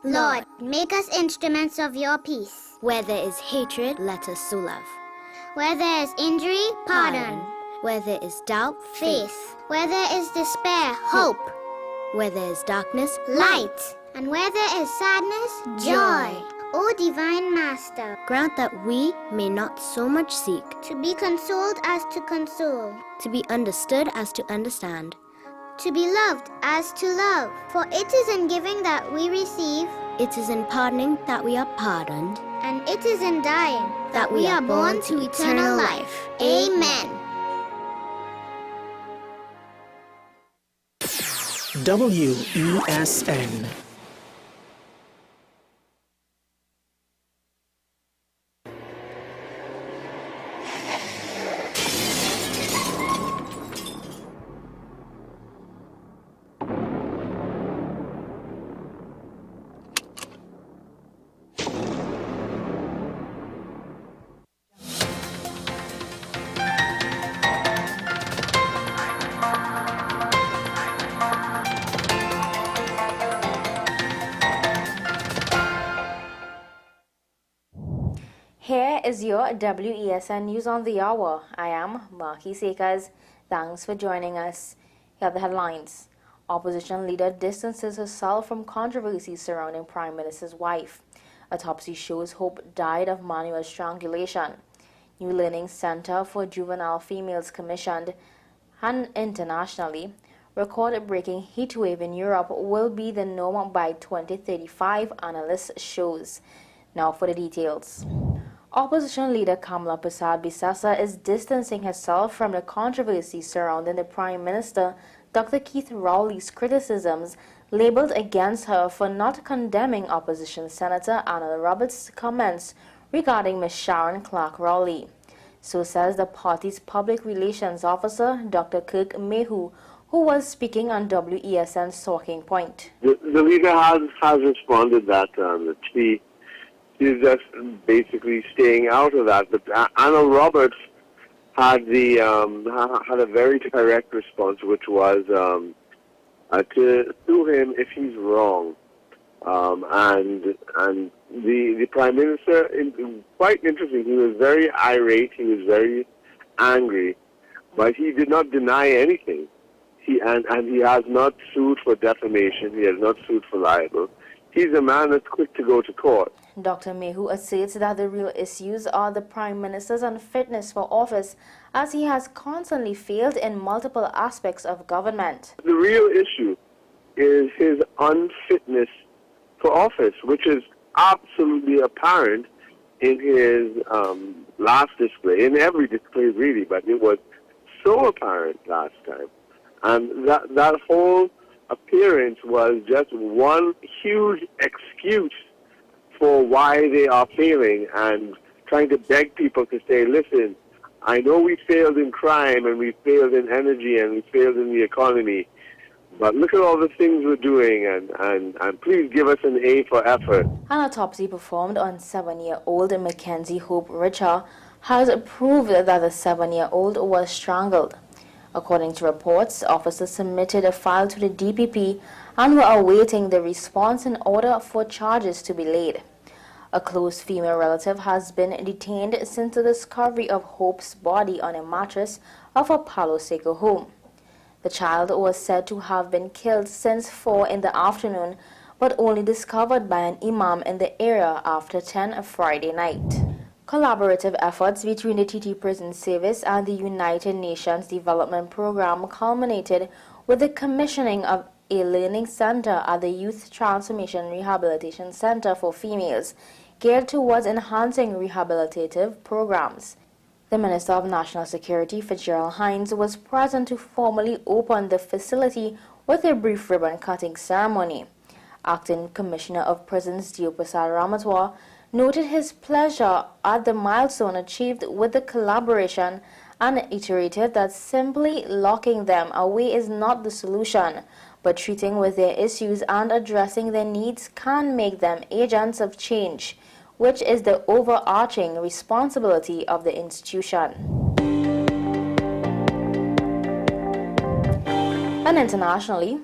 Lord, make us instruments of your peace. Where there is hatred, let us sow love. Where there is injury, pardon. Where there is doubt, faith. Where there is despair, hope. Where there is darkness, light. And where there is sadness, joy. O Divine Master, grant that we may not so much seek to be consoled as to console, to be understood as to understand, to be loved as to love. For it is in giving that we receive, it is in pardoning that we are pardoned, and it is in dying that we are born to eternal life. Amen. WESN. Here is your WESN News on the Hour. I am Marky Sakers. Thanks for joining us. Here are the headlines. Opposition leader distances herself from controversies surrounding Prime Minister's wife. Autopsy shows Hope died of manual strangulation. New Learning Center for Juvenile Females commissioned and internationally. Record-breaking heatwave in Europe will be the norm by 2035, analyst shows. Now for the details. Opposition leader Kamala Persad-Bissessar is distancing herself from the controversy surrounding the Prime Minister, Dr. Keith Rowley's criticisms labeled against her for not condemning opposition Senator Anna Roberts' comments regarding Ms. Sharon Clark Rowley. So says the party's public relations officer, Dr. Kirk Mayhew, who was speaking on WESN's Talking Point. The leader has responded that she's just basically staying out of that. But Anna Roberts had a very direct response, which was to sue him if he's wrong. And the Prime Minister, quite interesting, he was very irate, he was very angry, but he did not deny anything. He has not sued for defamation, he has not sued for libel. He's a man that's quick to go to court. Dr. Mayhew asserts that the real issues are the Prime Minister's unfitness for office, as he has constantly failed in multiple aspects of government. The real issue is his unfitness for office, which is absolutely apparent in his last display, in every display really, but it was so apparent last time. And that whole appearance was just one huge excuse for why they are failing and trying to beg people to say, listen, I know we failed in crime and we failed in energy and we failed in the economy, but look at all the things we're doing and please give us an A for effort. An autopsy performed on 7-year-old Mackenzie Hope Richer has proved that the 7-year-old was strangled. According to reports, officers submitted a file to the DPP and were awaiting the response in order for charges to be laid. A close female relative has been detained since the discovery of Hope's body on a mattress of a Palo Seco home. The child was said to have been killed since 4 in the afternoon, but only discovered by an imam in the area after 10 Friday night. Collaborative efforts between the TT Prison Service and the United Nations Development Program culminated with the commissioning of a learning center at the Youth Transformation Rehabilitation Center for Females, geared towards enhancing rehabilitative programs. The Minister of National Security, Fitzgerald Hines, was present to formally open the facility with a brief ribbon-cutting ceremony. Acting Commissioner of Prisons, Dio Prasad Ramatwar, noted his pleasure at the milestone achieved with the collaboration and iterated that simply locking them away is not the solution, but treating with their issues and addressing their needs can make them agents of change, which is the overarching responsibility of the institution. And internationally,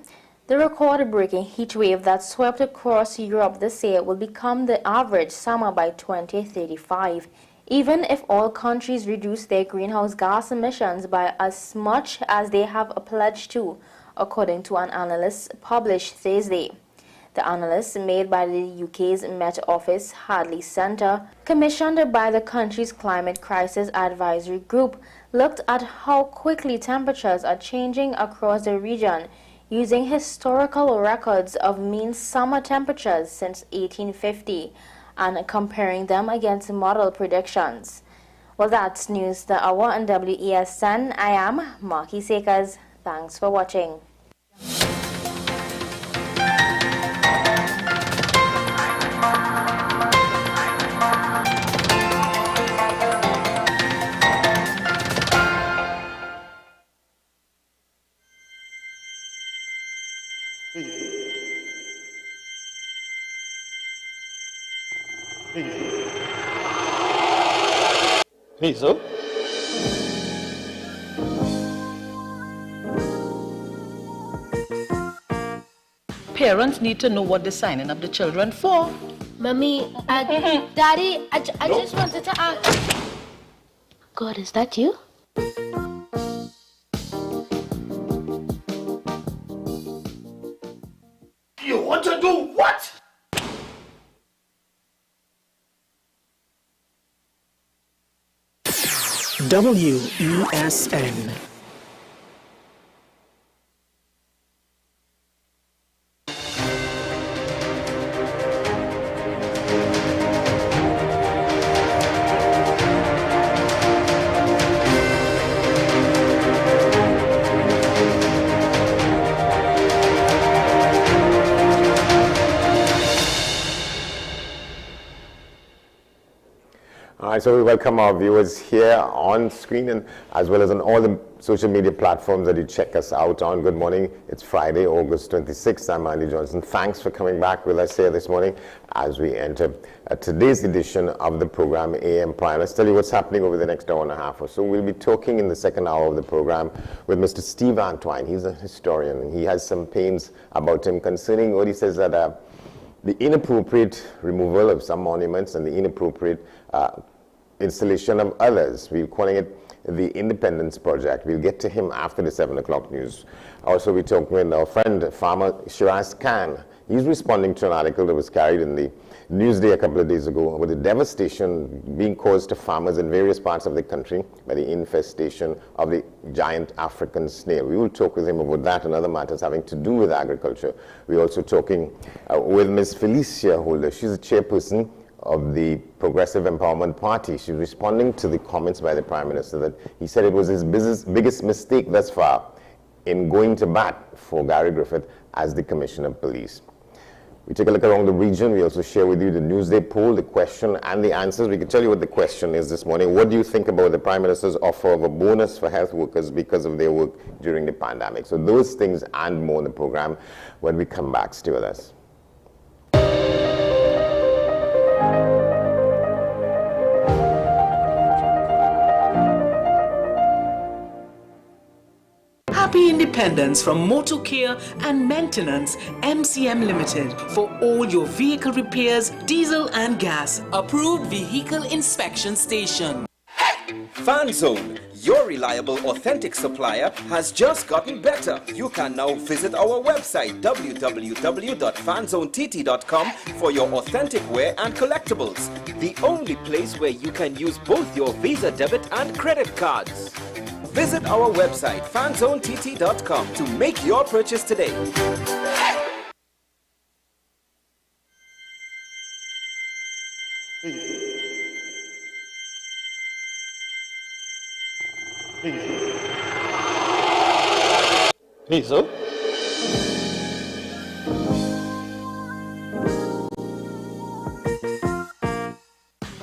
The record-breaking heat wave that swept across Europe this year will become the average summer by 2035, even if all countries reduce their greenhouse gas emissions by as much as they have pledged to, according to an analysis published Thursday. The analysis, made by the UK's Met Office Hadley Centre, commissioned by the country's Climate Crisis Advisory Group, looked at how quickly temperatures are changing across the region, using historical records of mean summer temperatures since 1850 and comparing them against model predictions. Well, that's News the Hour on WESN. I am Marky Sakers. Thanks for watching. Hazel? Parents need to know what they're signing up the children for. Mommy, Daddy, I just wanted to ask. God, is that you? You want to do what? WESN. All right, so we welcome our viewers here on screen and as well as on all the social media platforms that you check us out on. Good morning. It's Friday, August 26th. I'm Andy Johnson. Thanks for coming back with us here this morning as we enter today's edition of the program AM Prime. Let's tell you what's happening over the next hour and a half or so. We'll be talking in the second hour of the program with Mr. Steve Antoine. He's a historian. He has some pains about him concerning what he says that the inappropriate removal of some monuments and the inappropriate installation of others. We're calling it the Independence Project. We'll get to him after the 7 o'clock news. Also, we're talking with our friend, farmer Shiraz Khan. He's responding to an article that was carried in the Newsday a couple of days ago with the devastation being caused to farmers in various parts of the country by the infestation of the giant African snail. We will talk with him about that and other matters having to do with agriculture. We're also talking with Ms. Felicia Holder. She's the chairperson of the Progressive Empowerment Party. She's responding to the comments by the Prime Minister that he said it was his biggest mistake thus far in going to bat for Gary Griffith as the Commissioner of Police. We take a look around the region. We also share with you the Newsday poll, the question and the answers. We can tell you what the question is this morning. What do you think about the Prime Minister's offer of a bonus for health workers because of their work during the pandemic? So those things and more in the program when we come back. Stay with us. Happy Independence from Motor Care and Maintenance MCM Limited for all your vehicle repairs, diesel and gas. Approved vehicle inspection station. FanZone, your reliable, authentic supplier, has just gotten better. You can now visit our website www.fanzonett.com for your authentic wear and collectibles. The only place where you can use both your Visa debit and credit cards. Visit our website fanzonett.com to make your purchase today. Hazel?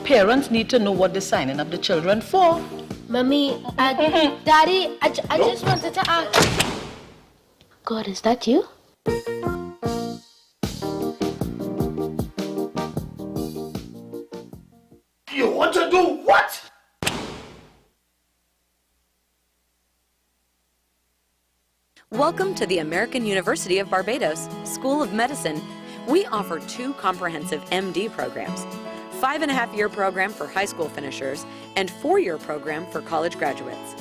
Parents need to know what they're signing up the children for. Mommy, Daddy, I just wanted to ask. God, is that you? You want to do what? Welcome to the American University of Barbados School of Medicine. We offer 2 comprehensive MD programs, 5.5-year program for high school finishers, and 4-year program for college graduates.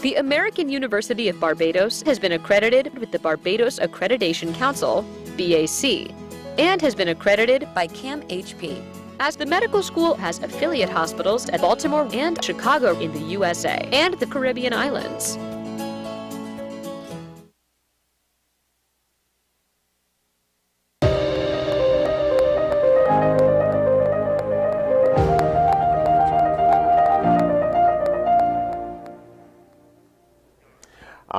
The American University of Barbados has been accredited with the Barbados Accreditation Council, BAC, and has been accredited by CAMHP. as the medical school has affiliate hospitals at Baltimore and Chicago in the USA and the Caribbean islands.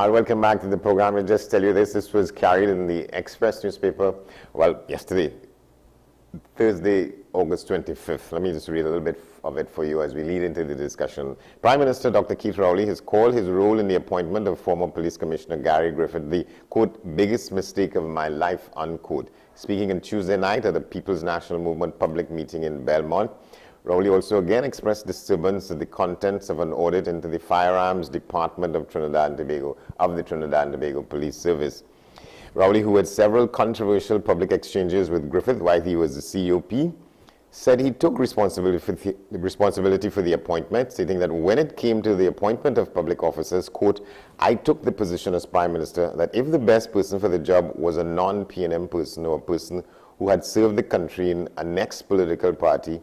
Welcome back to the program. I'll just tell you this was carried in the Express newspaper, well, yesterday, Thursday, August 25th. Let me just read a little bit of it for you as we lead into the discussion. Prime Minister Dr. Keith Rowley has called his role in the appointment of former Police Commissioner Gary Griffith the, quote, biggest mistake of my life, unquote. Speaking on Tuesday night at the People's National Movement public meeting in Belmont, Rowley also again expressed disturbance at the contents of an audit into the Firearms Department of Trinidad and Tobago, of the Trinidad and Tobago Police Service. Rowley, who had several controversial public exchanges with Griffith while he was the COP, said he took responsibility for the appointment, stating that when it came to the appointment of public officers, quote, I took the position as Prime Minister that if the best person for the job was a non-PNM person or a person who had served the country in a next political party,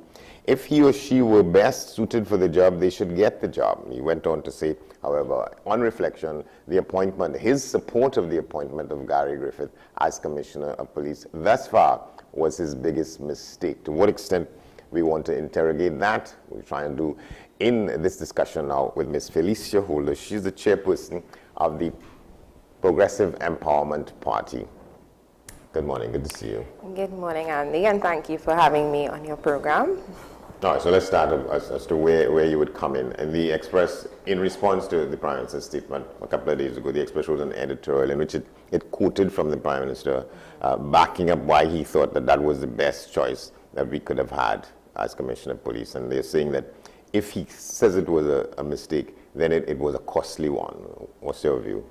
if he or she were best suited for the job, they should get the job. He went on to say, however, on reflection, the appointment, his support of the appointment of Gary Griffith as Commissioner of Police thus far was his biggest mistake. To what extent we want to interrogate that, we try and do in this discussion now with Ms. Felicia Holder. She's the chairperson of the Progressive Empowerment Party. Good morning, good to see you. Good morning, Andy, and thank you for having me on your program. All right, so let's start as to where you would come in. And the Express, in response to the Prime Minister's statement a couple of days ago, the Express wrote an editorial in which it quoted from the Prime Minister, backing up why he thought that was the best choice that we could have had as Commissioner of Police. And they're saying that if he says it was a mistake, then it was a costly one. What's your view?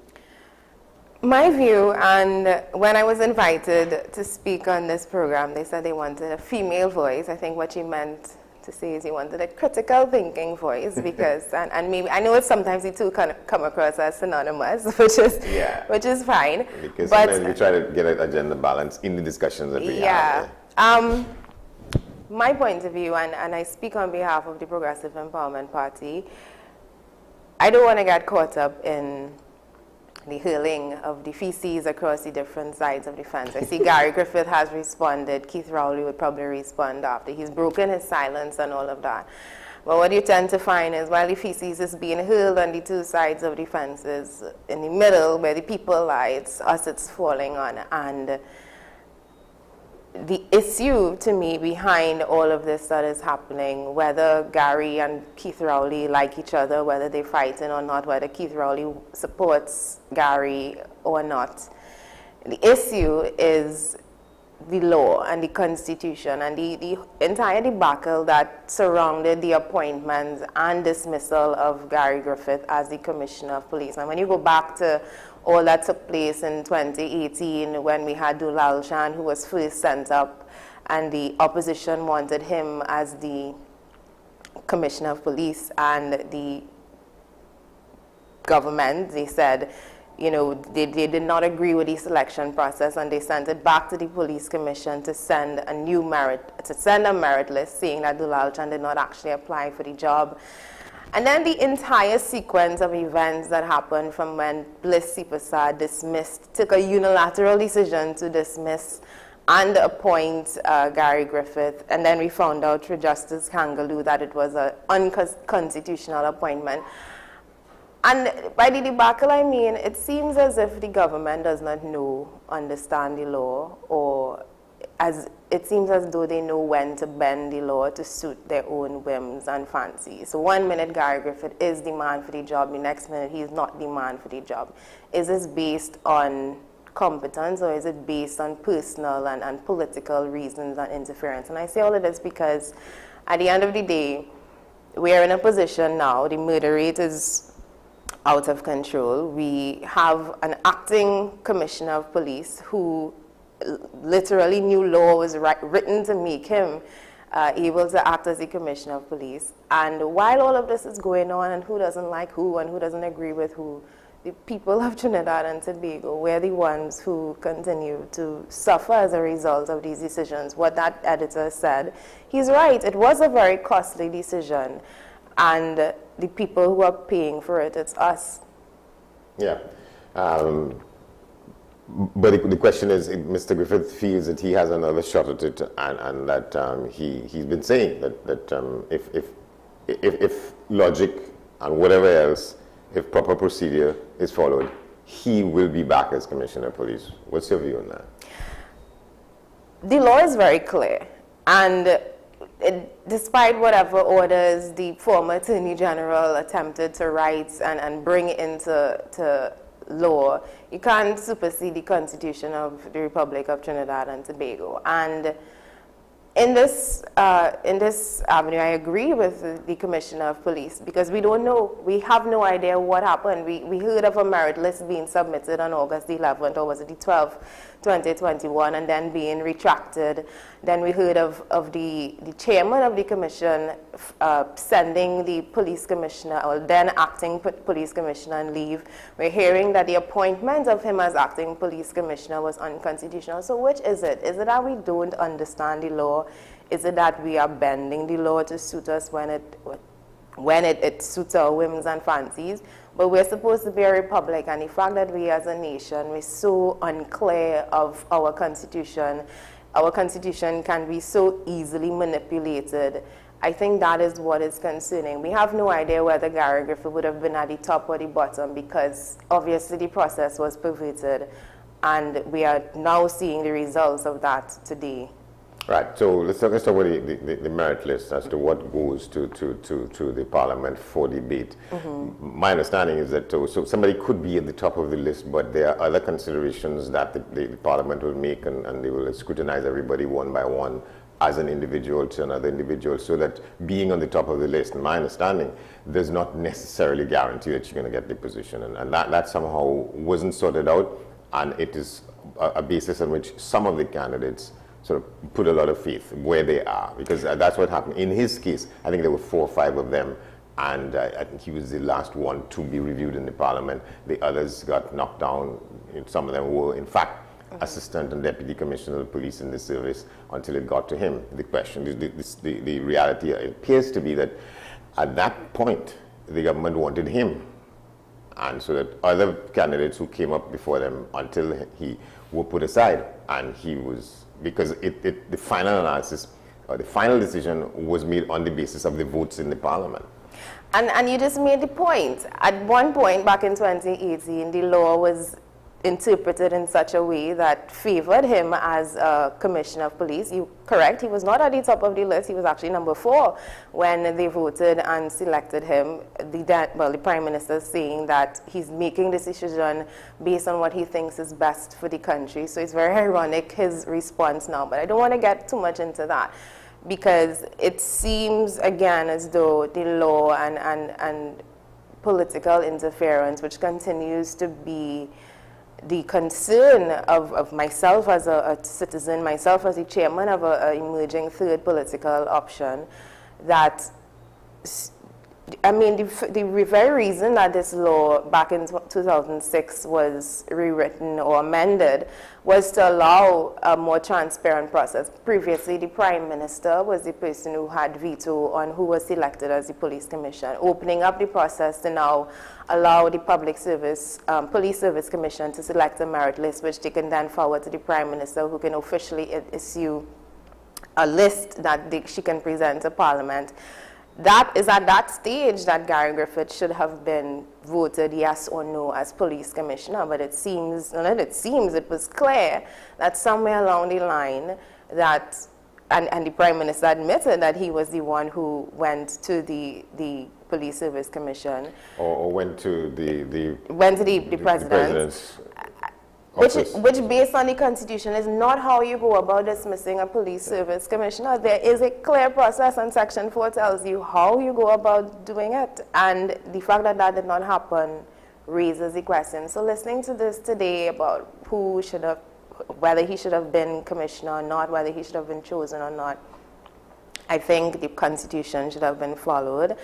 My view, and when I was invited to speak on this program, they said they wanted a female voice. I think what she meant to say is he wanted a critical thinking voice, because, and maybe, I know it's sometimes the two kind of come across as synonymous, which is fine. Because sometimes we try to get a gender balance in the discussions that we have. My point of view, and I speak on behalf of the Progressive Empowerment Party, I don't want to get caught up in the hurling of the feces across the different sides of the fence. I see Gary Griffith has responded. Keith Rowley would probably respond after. He's broken his silence and all of that. But what you tend to find is while the feces is being hurled on the two sides of the fences, in the middle where the people lie, it's us it's falling on. And the issue to me behind all of this that is happening, whether Gary and Keith Rowley like each other, whether they're fighting or not, whether Keith Rowley supports Gary or not, the issue is the law and the Constitution and the entire debacle that surrounded the appointment and dismissal of Gary Griffith as the Commissioner of Police. And when you go back to all that took place in 2018 when we had Dulal Shan, who was first sent up, and the opposition wanted him as the Commissioner of Police, and the government, they said, you know, they did not agree with the selection process, and they sent it back to the Police Commission to send a merit list saying that Dulal Shan did not actually apply for the job. And then the entire sequence of events that happened from when Bliss Sipasad took a unilateral decision to dismiss and appoint Gary Griffith, and then we found out through Justice Kangaloo that it was an unconstitutional appointment. And by the debacle, I mean, it seems as if the government does not understand the law, or as it seems as though they know when to bend the law to suit their own whims and fancies. So 1 minute Gary Griffith is the man for the job, the next minute he is not the man for the job. Is this based on competence, or is it based on personal and political reasons and interference? And I say all of this because at the end of the day, we are in a position now, the murder rate is out of control. We have an acting commissioner of police who literally new law was written to make him able to act as the commissioner of police. And while all of this is going on, and who doesn't like who and who doesn't agree with who, the people of Trinidad and Tobago, we're the ones who continue to suffer as a result of these decisions. What that editor said, he's right. It was a very costly decision. And the people who are paying for it, it's us. Yeah. But the question is, Mr. Griffith feels that he has another shot at it, and that he's been saying that if logic and whatever else, if proper procedure is followed, he will be back as Commissioner of Police. What's your view on that? The law is very clear, and despite whatever orders the former Attorney General attempted to write and bring into law, you can't supersede the Constitution of the Republic of Trinidad and Tobago. And in this avenue, I agree with the Commissioner of Police, because we don't know, we have no idea what happened. We heard of a merit list being submitted on August the 11th, or was it the 12th, 2021, and then being retracted. Then we heard of the chairman of the commission sending the police commissioner, or then acting police commissioner, on leave. We're hearing that the appointment of him as acting police commissioner was unconstitutional. So which is it? Is it that we don't understand the law? Is it that we are bending the law to suit us when it suits our whims and fancies? But we're supposed to be a republic, and the fact that we as a nation, we're so unclear of our constitution can be so easily manipulated. I think that is what is concerning. We have no idea whether Gary Griffith would have been at the top or the bottom, because obviously the process was perverted, and we are now seeing the results of that today. Right, so let's talk about the merit list as to what goes to the Parliament for debate. Mm-hmm. My understanding is that so somebody could be at the top of the list, but there are other considerations that the Parliament will make, and they will scrutinize everybody one by one as an individual to another individual, so that being on the top of the list, in my understanding, does not necessarily guarantee that you're going to get the position. And that somehow wasn't sorted out, and it is a basis on which some of the candidates sort of put a lot of faith where they are, because that's what happened. In his case, I think there were 4 or 5 of them, and I think he was the last one to be reviewed in the Parliament. The others got knocked down. Some of them were, in fact, Assistant and Deputy Commissioner of Police in the service until it got to him. The question, the reality appears to be that at that point, the government wanted him, and so that other candidates who came up before them until he were put aside, and he was, because the final analysis, or the final decision was made on the basis of the votes in the Parliament. And you just made the point. At one point back in 2018, the law was interpreted in such a way that favored him as a Commissioner of Police. You correct, he was not at the top of the list. He was actually number 4 when they voted and selected him. The Prime Minister is saying that he's making this decision based on what he thinks is best for the country. So it's very ironic, his response now. But I don't want to get too much into that, because it seems, again, as though the law and political interference, which continues to be the concern of myself as a citizen, myself as the chairman of an emerging third political option, that, I mean, the very reason that this law back in 2006 was rewritten or amended was to allow a more transparent process. Previously, the Prime Minister was the person who had veto on who was selected as the police commission, opening up the process to now allow the Public Service, Police Service Commission to select a merit list, which they can then forward to the Prime Minister, who can officially issue a list that she can present to Parliament. That is at that stage that Gary Griffith should have been voted yes or no as police commissioner, but it seems, it was clear that somewhere along the line that, and the Prime Minister admitted that he was the one who went to the Police Service Commission. Or went to the President's Which, based on the Constitution, is not how you go about dismissing a police service commissioner. There is a clear process, and Section 4 tells you how you go about doing it. And the fact that that did not happen raises the question. So listening to this today about whether he should have been commissioner or not, whether he should have been chosen or not, I think the Constitution should have been followed.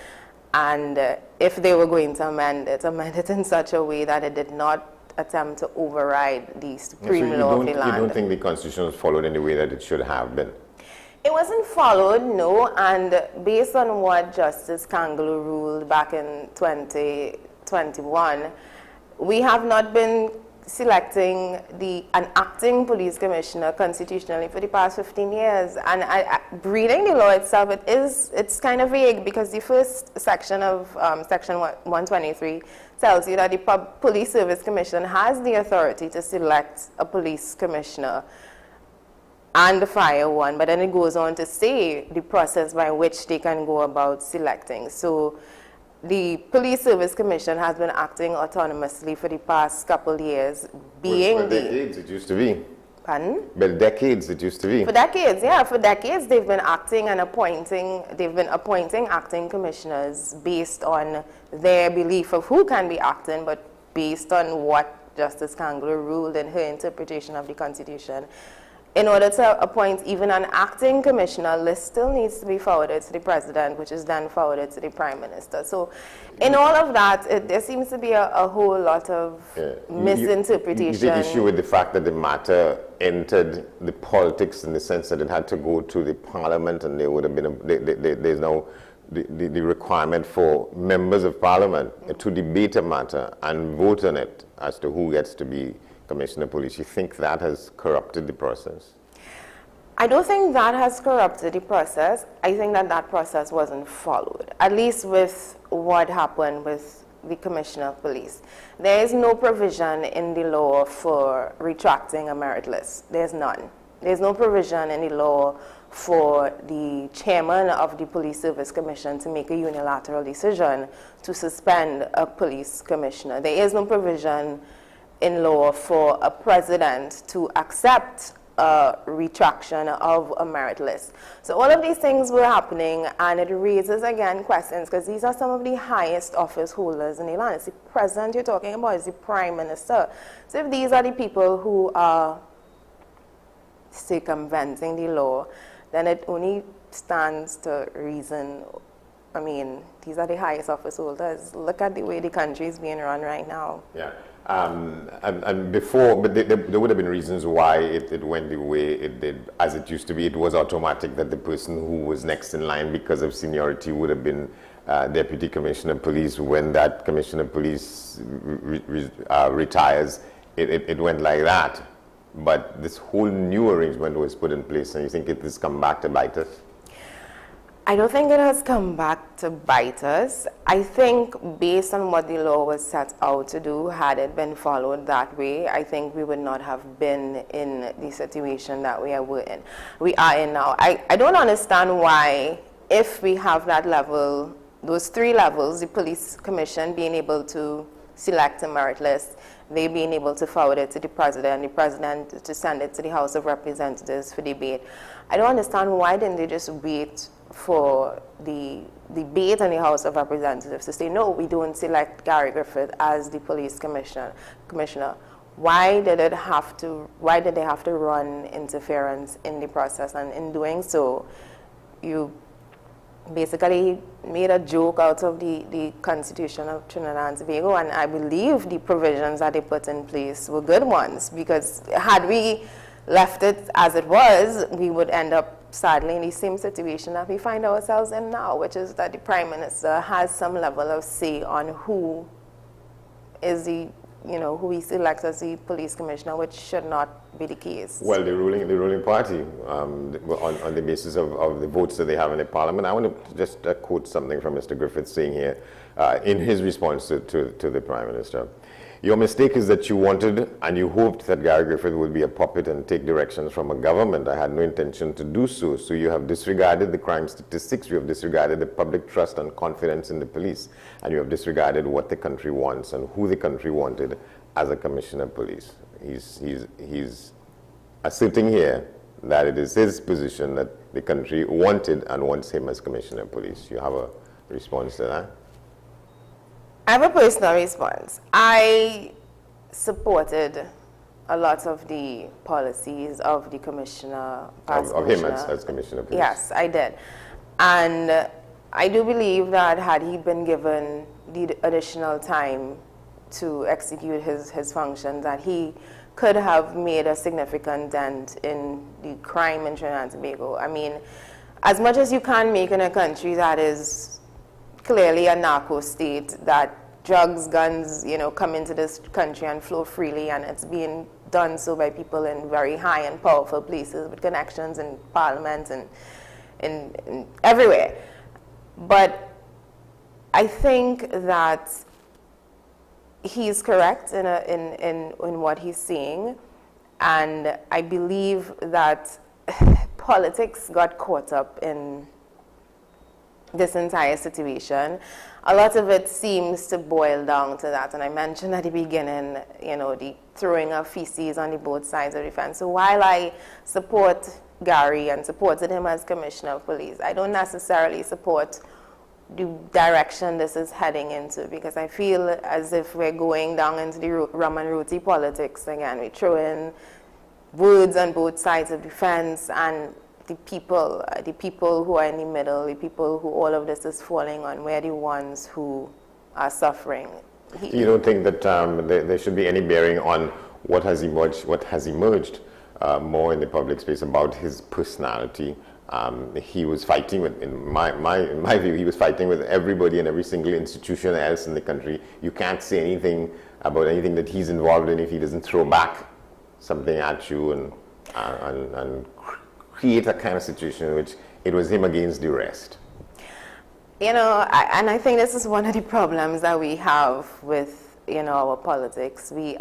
And if they were going to amend it in such a way that it did not attempt to override the supreme law of the land. You don't think the Constitution was followed in the way that it should have been? It wasn't followed, no, and based on what Justice Kangaloo ruled back in 2021, we have not been selecting an acting police commissioner constitutionally for the past 15 years. And reading the law itself, it's kind of vague, because the first section of Section 123 tells you that the Police Service Commission has the authority to select a police commissioner and the fire one, but then it goes on to say the process by which they can go about selecting. So the Police Service Commission has been acting autonomously for the past couple of years, For decades it used to be. Pardon? But decades it used to be. For decades, yeah. For decades they've been acting and appointing acting commissioners based on their belief of who can be acting, but based on what Justice Kangaloo ruled in her interpretation of the Constitution. In order to appoint even an acting commissioner, list still needs to be forwarded to the president, which is then forwarded to the prime minister. So in all of that, there seems to be a whole lot of misinterpretation. You take issue with the fact that the matter entered the politics in the sense that it had to go to the parliament, and there would have been there's now the requirement for members of parliament to debate a matter and vote on it as to who gets to be Commissioner of Police. You think that has corrupted the process? I don't think that has corrupted the process. I think that process wasn't followed, at least with what happened with the Commissioner of Police. There is no provision in the law for retracting a merit list. There's none. There's no provision in the law for the chairman of the Police Service Commission to make a unilateral decision to suspend a police commissioner. There is no provision in law for a president to accept a retraction of a merit list. So all of these things were happening, and it raises again questions, because these are some of the highest office holders in the land. It's the president you're talking about, it's the prime minister. So if these are the people who are circumventing the law, then it only stands to reason. I mean, these are the highest office holders. Look at the way the country is being run right now. Yeah. And before, but there would have been reasons why it went the way it did. As it used to be, it was automatic that the person who was next in line because of seniority would have been Deputy Commissioner of Police. When that Commissioner of Police retires, it went like that. But this whole new arrangement was put in place, and you think it has come back to bite us? I don't think it has come back to bite us. I think based on what the law was set out to do, had it been followed that way, I think we would not have been in the situation that we are in now. I don't understand why, if we have that level, those three levels, the police commission being able to select a merit list, they being able to forward it to the president to send it to the House of Representatives for debate. I don't understand why didn't they just wait for the debate in the House of Representatives to say, no, we don't select Gary Griffith as the police commissioner. Why did they have to run interference in the process? And in doing so, you basically made a joke out of the Constitution of Trinidad and Tobago, and I believe the provisions that they put in place were good ones, because had we left it as it was, we would end up sadly in the same situation that we find ourselves in now, which is that the Prime Minister has some level of say on who is who he selects as the police commissioner, which should not be the case. Well, the ruling party, on the basis of the votes that they have in the parliament. I want to just quote something from Mr. Griffith saying here, in his response to the Prime Minister. Your mistake is that you wanted and you hoped that Gary Griffith would be a puppet and take directions from a government. I had no intention to do so. So you have disregarded the crime statistics, you have disregarded the public trust and confidence in the police, and you have disregarded what the country wants and who the country wanted as a commissioner of police. He's asserting here that it is his position that the country wanted and wants him as commissioner of police. You have a response to that? I have a personal response. I supported a lot of the policies of the commissioner. Of him as commissioner, please. Yes, I did. And I do believe that had he been given the additional time to execute his functions, that he could have made a significant dent in the crime in Trinidad and Tobago. I mean, as much as you can make in a country that is clearly a narco state, that drugs, guns, come into this country and flow freely, and it's being done so by people in very high and powerful places with connections in parliament and in everywhere. But I think that he's correct in what he's saying, and I believe that politics got caught up in this entire situation. A lot of it seems to boil down to that, and I mentioned at the beginning, the throwing of feces on the both sides of the fence. So while I support Gary and supported him as Commissioner of Police, I don't necessarily support the direction this is heading into, because I feel as if we're going down into the rum and roti politics again. We throw in words on both sides of the fence, and the people who are in the middle, the people who all of this is falling on, we're the ones who are suffering. You don't think that there should be any bearing on what has emerged more in the public space about his personality? He was fighting with, in my view, he was fighting with everybody and every single institution else in the country. You can't say anything about anything that he's involved in if he doesn't throw back something at you and create a kind of situation in which it was him against the rest. And I think this is one of the problems that we have with, our politics. We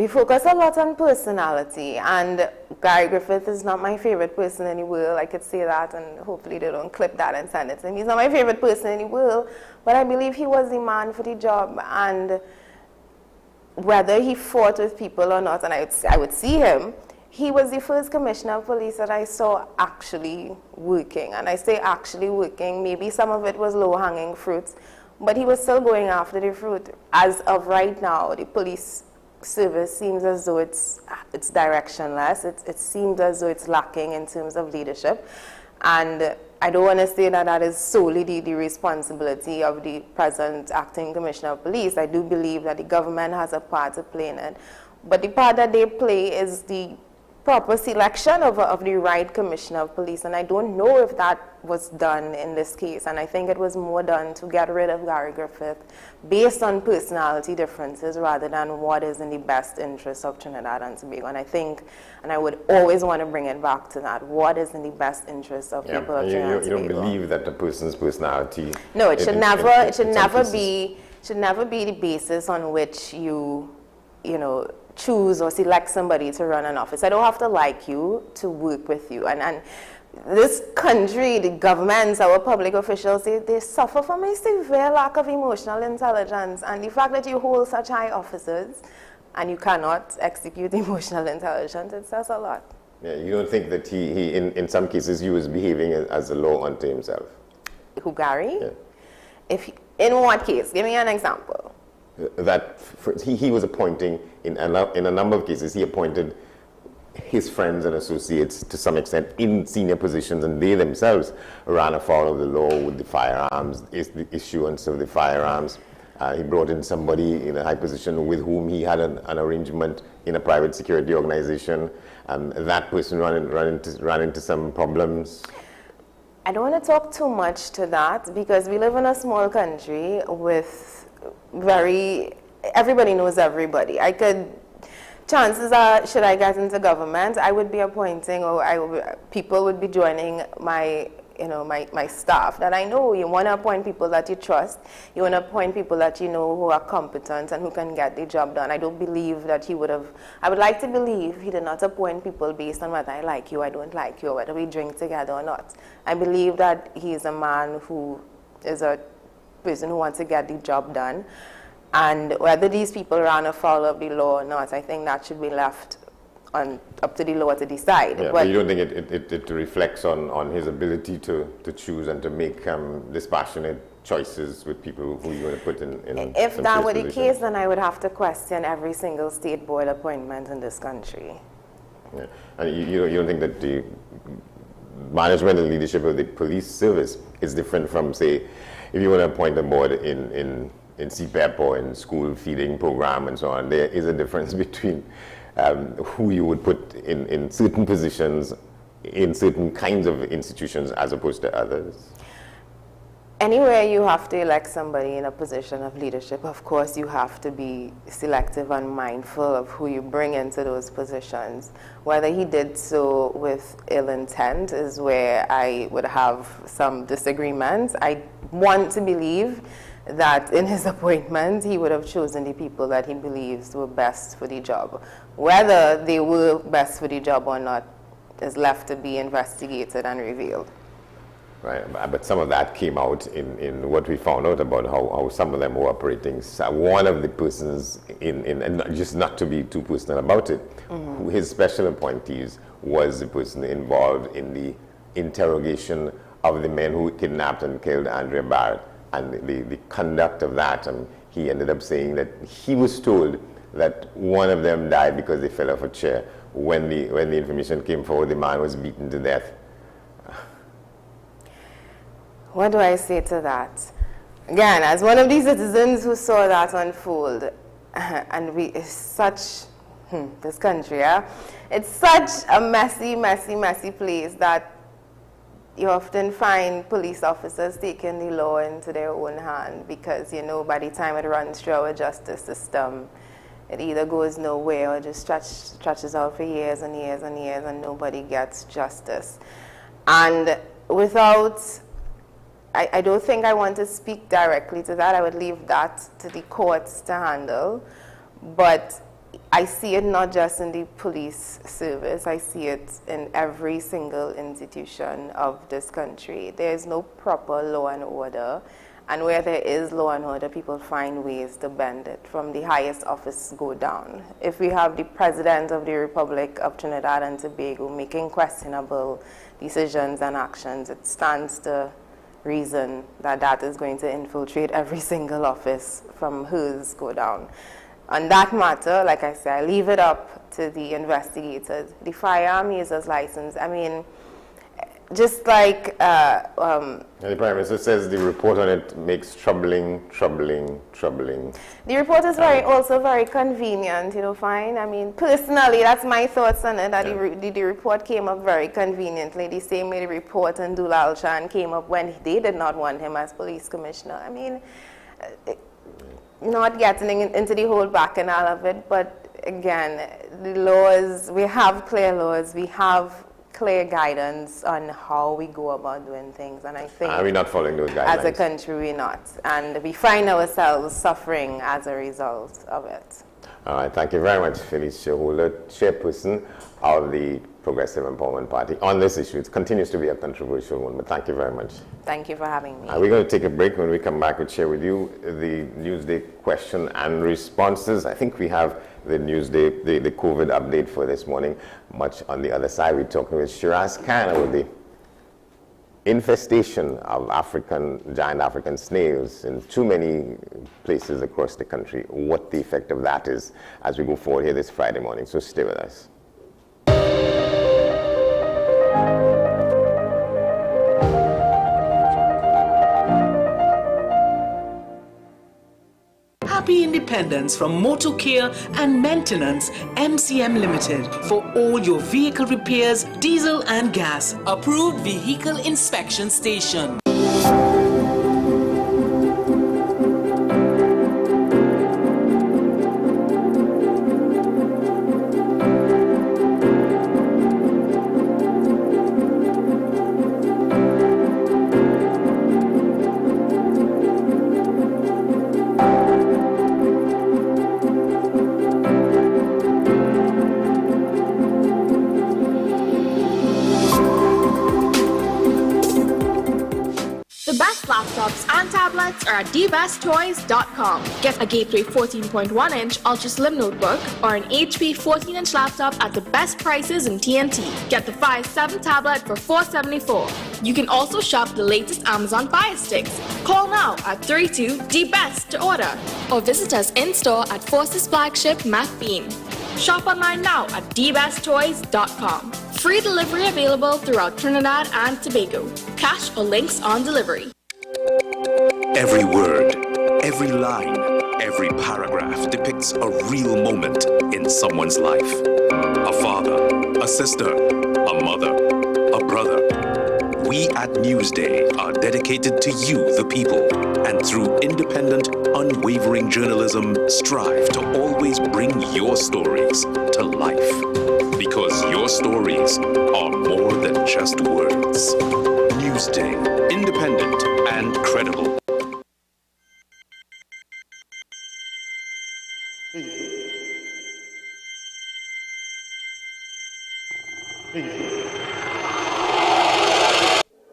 focus a lot on personality, and Gary Griffith is not my favorite person in the world. I could say that, and hopefully they don't clip that and send it to him. He's not my favorite person in the world, but I believe he was the man for the job, and whether he fought with people or not, and I would see him, he was the first commissioner of police that I saw actually working. And I say actually working, maybe some of it was low-hanging fruits, but he was still going after the fruit. As of right now, the police service seems as though it's directionless. It seems as though it's lacking in terms of leadership. And I don't want to say that that is solely the responsibility of the present acting commissioner of police. I do believe that the government has a part to play in it. But the part that they play is the proper selection of the right commissioner of police, and I don't know if that was done in this case, and I think it was more done to get rid of Gary Griffith based on personality differences rather than what is in the best interest of Trinidad and Tobago. And I think, and I would always want to bring it back to that, what is in the best interest of people of Trinidad and Tobago. You don't believe that the person's personality... No, it should never be the basis on which you choose or select somebody to run an office. I don't have to like you to work with you. And this country, the governments, our public officials, they suffer from a severe lack of emotional intelligence. And the fact that you hold such high offices and you cannot execute emotional intelligence, it says a lot. Yeah, you don't think that he in some cases, he was behaving as a law unto himself? Who, Gary? Yeah. In what case? Give me an example. That he was appointing, in a number of cases, he appointed his friends and associates to some extent in senior positions, and they themselves ran afoul of the law with the firearms, the issuance of the firearms. He brought in somebody in a high position with whom he had an arrangement in a private security organization. That person ran into some problems. I don't want to talk too much to that, because we live in a small country with everybody knows everybody. Chances are, should I get into government, I would be appointing, or people would be joining my staff that I know. You want to appoint people that you trust. You want to appoint people that you know who are competent and who can get the job done. I don't believe that he would have, I would like to believe he did not appoint people based on whether I like you, I don't like you, or whether we drink together or not. I believe that he is a man who is a person who wants to get the job done. And whether these people ran afoul of the law or not, I think that should be left up to the law to decide. Yeah, but you don't think it reflects on his ability to choose and to make dispassionate choices with people who you want to put in if some that were the positions? case, then I would have to question every single state board appointment in this country. Yeah. And you don't think that the management and leadership of the police service is different from, say, if you want to appoint a board in CPEP or in school feeding program and so on, there is a difference between who you would put in certain positions in certain kinds of institutions as opposed to others? Anywhere you have to elect somebody in a position of leadership, of course you have to be selective and mindful of who you bring into those positions. Whether he did so with ill intent is where I would have some disagreements. I want to believe that in his appointment he would have chosen the people that he believes were best for the job. Whether they were best for the job or not is left to be investigated and revealed. Right, but some of that came out in what we found out about how some of them were operating. So one of the persons and just not to be too personal about it, his special appointees was the person involved in the interrogation of the men who kidnapped and killed Andrea Barrett, and the conduct of that. He ended up saying that he was told that one of them died because they fell off a chair. When the information came forward, the man was beaten to death. What do I say to that? Again, as one of these citizens who saw that unfold, and it's such, this country, it's such a messy, messy, messy place that you often find police officers taking the law into their own hand because, you know, by the time it runs through our justice system, it either goes nowhere or just stretches out for years and years and years and nobody gets justice. And without... I don't think I want to speak directly to that. I would leave that to the courts to handle. But I see it not just in the police service. I see it in every single institution of this country. There is no proper law and order. And where there is law and order, people find ways to bend it from the highest office go down. If we have the President of the Republic of Trinidad and Tobago making questionable decisions and actions, it stands to reason that is going to infiltrate every single office from hers go down. On that matter, like I said, I leave it up to the investigators. The firearm user's license, I mean, just like... and the Prime Minister says the report on it makes troubling. The report is also very convenient, you know, fine. I mean, personally, that's my thoughts on it, that the report came up very conveniently, the same way the report on Dulal Chan came up when they did not want him as police commissioner. I mean, not getting into the whole bacchanal of it, but again, the laws, we have clear laws, we have clear guidance on how we go about doing things, and I think are we not following those guidelines? As a country, we're not, and we find ourselves suffering as a result of it. All right, thank you very much, Phyllis Shareholder, chairperson of the Progressive Empowerment Party. On this issue, it continues to be a controversial one, but thank you very much. Take for having me. We're going to take a break. When we come back, we'll share with you the Newsday question and responses. I think we have the Newsday, the COVID update for this morning. Much on the other side, we're talking with Shiraz Khan about the infestation of giant African snails in too many places across the country, what the effect of that is as we go forward here this Friday morning. So stay with us. Happy Independence from Motor Care and Maintenance MCM Limited for all your vehicle repairs, diesel and gas. Approved Vehicle Inspection Station. The back best laptops and tablets are at dbesttoys.com. Get a Gateway 14.1-inch Ultra Slim notebook or an HP 14-inch laptop at the best prices in TNT. Get the Fire 7 tablet for $474. You can also shop the latest Amazon Fire Sticks. Call now at 32-DBEST to order or visit us in-store at Forces flagship MacBean. Shop online now at dbesttoys.com. Free delivery available throughout Trinidad and Tobago. Cash or links on delivery. Every word, every line, every paragraph depicts a real moment in someone's life. A father, a sister, a mother, a brother. We at Newsday are dedicated to you, the people, and through independent, unwavering journalism, strive to always bring your stories to life. Because your stories are more than just words. Newsday, independent and credible.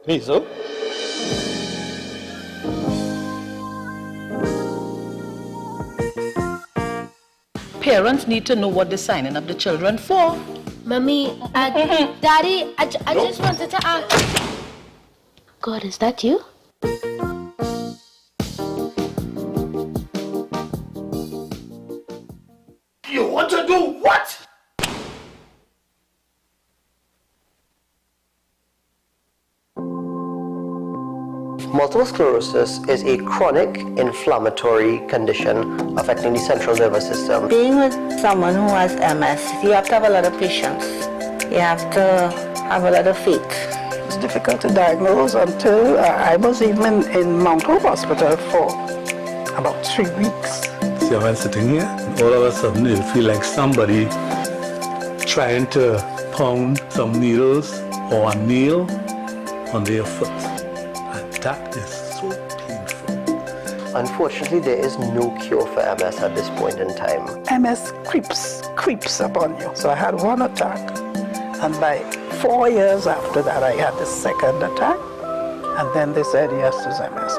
Hazel? Parents need to know what they're signing up the children for. Mommy, Daddy, I just wanted to ask. God, is that you? You want to do what? Multiple sclerosis is a chronic inflammatory condition affecting the central nervous system. Being with someone who has MS, you have to have a lot of patience. You have to have a lot of faith. It's difficult to diagnose until I was even in Mount Hope Hospital for about 3 weeks. See how I'm sitting here? All of a sudden you feel like somebody trying to pound some needles or a nail under your foot. That is so painful. Unfortunately, there is no cure for MS at this point in time. MS creeps upon you. So I had one attack, and by 4 years after that, I had the second attack, and then they said, yes, it's MS.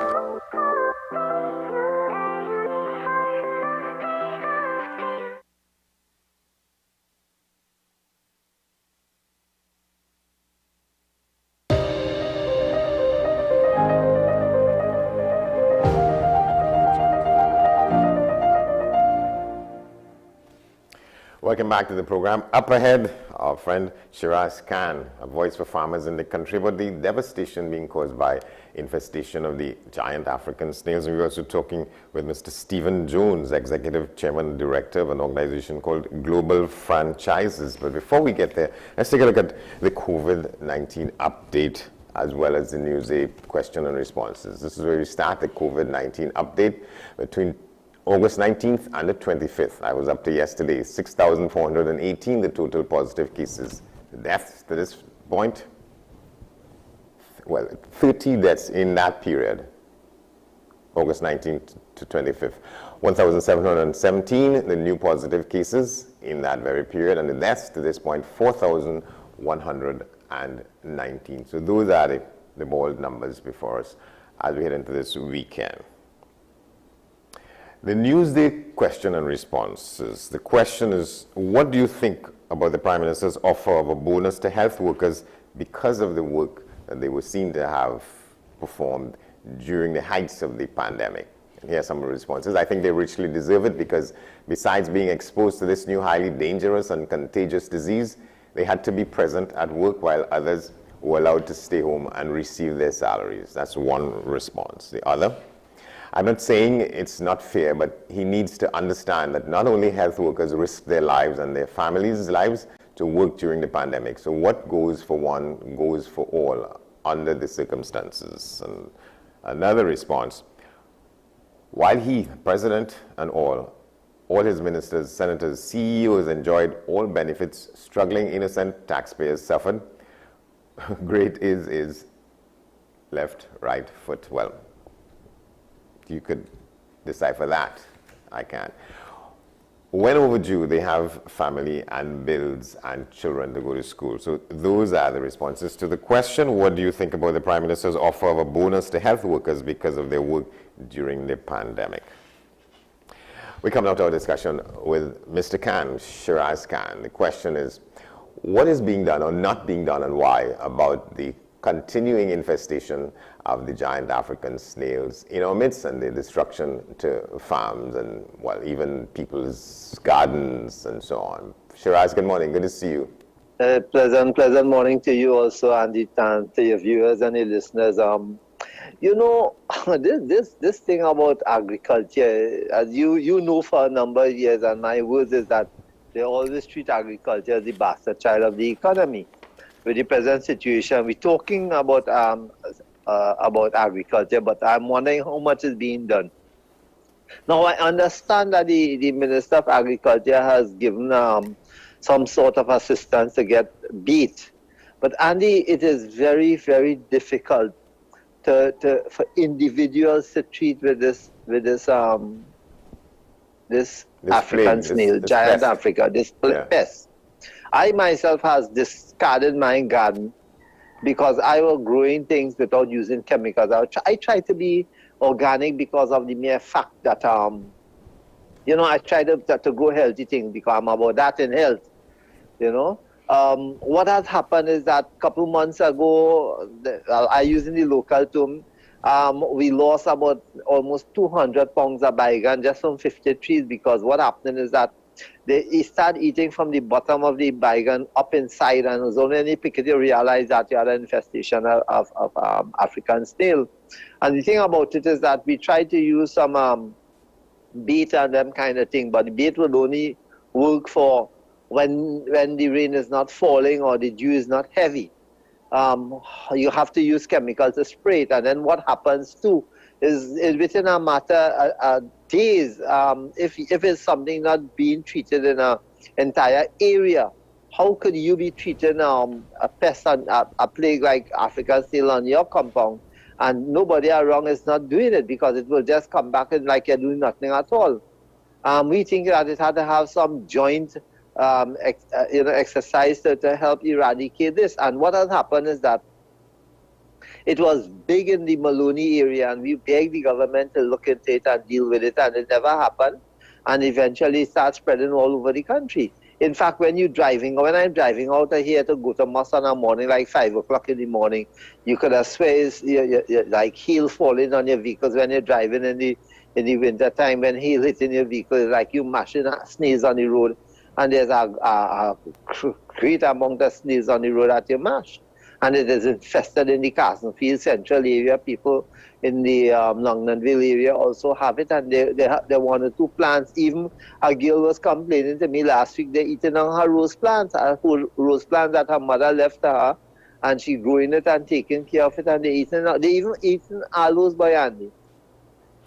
Welcome back to the program. Up ahead, our friend Shiraz Khan, a voice for farmers in the country, about the devastation being caused by infestation of the giant African snails. And we're also talking with Mr. Stephen Jones, Executive Chairman and Director of an organization called Global Franchises. But before we get there, let's take a look at the COVID-19 update as well as the Newsday question and responses. This is where we start the COVID-19 update between August 19th and the 25th. I was up to yesterday, 6,418 the total positive cases. The deaths to this point, well, 30 deaths in that period, August 19th to 25th. 1,717 the new positive cases in that very period, and the deaths to this point, 4,119. So those are the bold numbers before us as we head into this weekend. The Newsday question and responses. The question is, what do you think about the Prime Minister's offer of a bonus to health workers because of the work that they were seen to have performed during the heights of the pandemic? And here are some of the responses. I think they richly deserve it because besides being exposed to this new highly dangerous and contagious disease, they had to be present at work while others were allowed to stay home and receive their salaries. That's one response. The other, I'm not saying it's not fair, but he needs to understand that not only health workers risk their lives and their families' lives to work during the pandemic. So what goes for one goes for all under the circumstances. And another response, while he, President and all his ministers, senators, CEOs enjoyed all benefits, struggling innocent taxpayers suffered. Great is left, right foot. Well, you could decipher that. I can't. when overdue, they have family and bills and children to go to school. So those are the responses to the question. What do you think about the Prime Minister's offer of a bonus to health workers because of their work during the pandemic? We come now to our discussion with Mr. Khan, Shiraz Khan. The question is, what is being done or not being done and why about the continuing infestation of the giant African snails in our midst and the destruction to farms and, well, even people's gardens and so on? Shiraz, good morning. Good to see you. Pleasant morning to you also, Andy, and to your viewers and your listeners. You know, this thing about agriculture, as you know for a number of years, and my words is that they always treat agriculture as the bastard child of the economy. With the present situation, we're talking about agriculture, but I'm wondering how much is being done. Now, I understand that the Minister of Agriculture has given some sort of assistance to get beet, but Andy, it is very, very difficult for individuals to treat with this African snail, giant Africa, this pest. I myself has discarded my garden because I was growing things without using chemicals. I try to be organic because of the mere fact that you know, I try to grow healthy things because I'm about that in health. You know, what has happened is that a couple months ago, I using the local term, we lost about almost 200 pounds of baigan just from 50 trees because what happened is that they start eating from the bottom of the baigan up inside, and it was only when you pick it you realize that you had an infestation of African snail. And the thing about it is that we tried to use some beet and them kind of thing, but the beet will only work for when the rain is not falling or the dew is not heavy. You have to use chemicals to spray it, and then what happens too is within a matter of days, if it's something not being treated in an entire area, how could you be treating a pest, a plague like African snail on your compound, and nobody around is not doing it because it will just come back and like you're doing nothing at all? We think that it had to have some joint exercise to help eradicate this. And what has happened is that it was big in the Maloney area, and we begged the government to look into it and deal with it, and it never happened. And eventually it started spreading all over the country. In fact, when I'm driving out of here to go to Moss in the morning, like 5 o'clock in the morning, you could have swear like hail falling on your vehicles when you're driving in the winter time. When hail hitting your vehicle, it's like you mashing snails on the road, and there's a great amount of snails on the road that you mash. And it is infested in the Castleford Central area. People in the Longdonville area also have it, and they one or two plants. Even a girl was complaining to me last week, they're eating on her rose plants that her mother left to her, and she growing it and taking care of it, and they even eating aloes by Andy.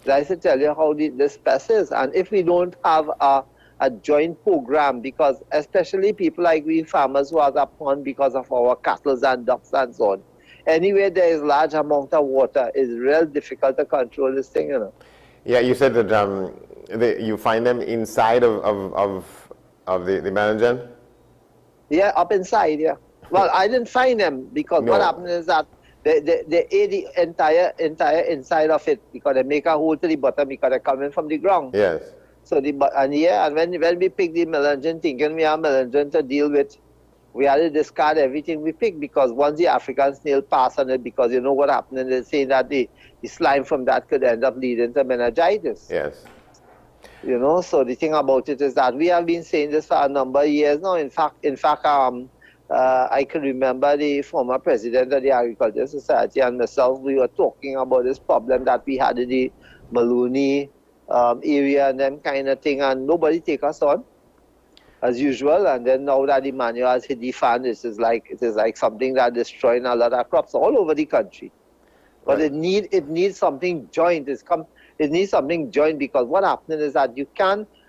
I should tell you how this pest is, and if we don't have a joint program, because especially people like we farmers who are upon because of our cattle and ducks and so on, anywhere there is large amount of water, it's real difficult to control this thing, you know. Yeah, you said that you find them inside of the Melingen? Yeah, up inside, yeah. Well, I didn't find them because what happened is that they ate the entire inside of it because they make a hole to the bottom because they're coming from the ground. Yes. So and when we pick the melingen, thinking we have melingen to deal with, we had to discard everything we pick because once the African snail pass on it, because you know what happened, and they say that the slime from that could end up leading to meningitis. Yes. You know, so the thing about it is that we have been saying this for a number of years now. In fact, I can remember the former president of the Agricultural Society and myself, we were talking about this problem that we had in the Maloney area and them kind of thing, and nobody take us on as usual. And then now that the manual has hit the fan, it is like something that destroying a lot of crops all over the country. But it needs something joint. It needs something joint because what happens is that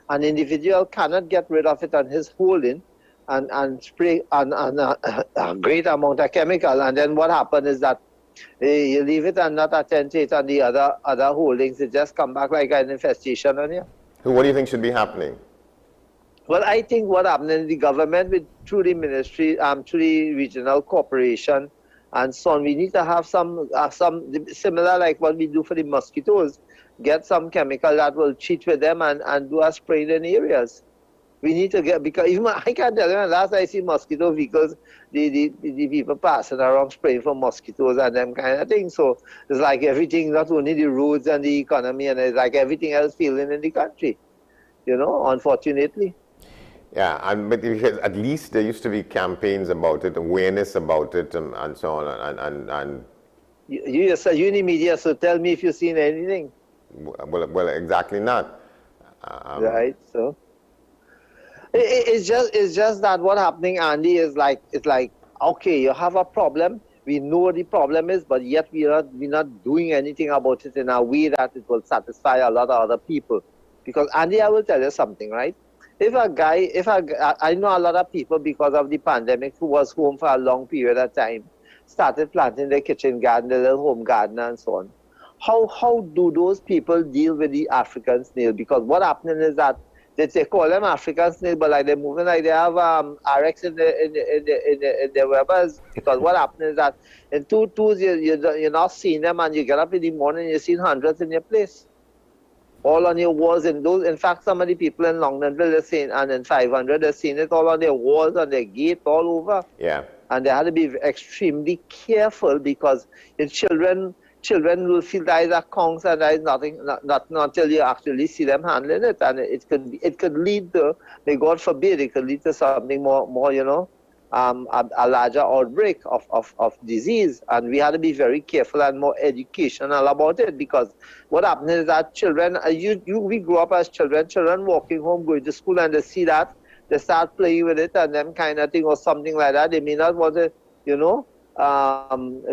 an individual cannot get rid of it on his holding and spray a great amount of chemical, and then what happens is that you leave it and not attend to it on the other holdings, it just come back like an infestation on you. What do you think should be happening? Well, I think what happened in the government through the ministry, through the regional corporation and so on, we need to have some similar like what we do for the mosquitoes, get some chemical that will treat with them and do a spraying in areas. We need to get, because even I can't tell you, last I see mosquito vehicles, the people passing around spraying for mosquitoes and them kind of things. So it's like everything, not only the roads and the economy, and it's like everything else failing in the country, you know, unfortunately. Yeah, but at least there used to be campaigns about it, awareness about it, and so on. And you're in the media, so tell me if you've seen anything. Well, exactly not. Right. So it's just that what happening, Andy, is like okay, you have a problem. We know what the problem is, but yet we're not doing anything about it in a way that it will satisfy a lot of other people. Because Andy, I will tell you something, right? I know a lot of people, because of the pandemic, who was home for a long period of time, started planting their kitchen garden, their little home garden and so on. How do those people deal with the African snail? Because what happening is that they call them African snail, but like they're moving like they have RX in their webbers. Because what happening is that in 2 2s you're not seeing them, and you get up in the morning, you're seeing hundreds in your place. All on your walls, and those, in fact, some of the people in Longdenville, they're saying, and in 500, they're seeing it all on their walls, on their gate, all over. Yeah. And they had to be extremely careful, because the children will feel that is a conch and that is nothing, not until you actually see them handling it, and it could lead to, may God forbid, it could lead to something more, you know, a larger outbreak of disease. And we had to be very careful and more educational about it, because what happens is that children, we grew up as children walking home, going to school, and they see that, they start playing with it and them kind of thing or something like that. They may not want to, you know,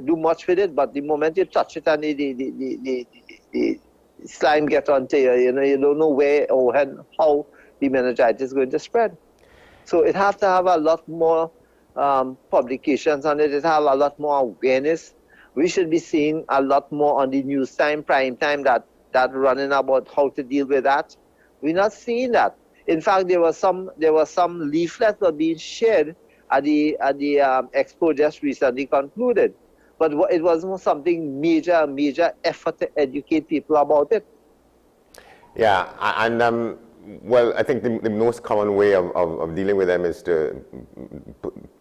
do much with it, but the moment you touch it and the slime gets onto you, you know, you don't know where or when, how the meningitis is going to spread. So it has to have a lot more publications on it. It have a lot more awareness. We should be seeing a lot more on the news time, prime time, that running about how to deal with that. We're not seeing that. In fact, there were some leaflets that were being shared at the expo just recently concluded, but it wasn't something major effort to educate people about it. Yeah, and well, I think the most common way of dealing with them is to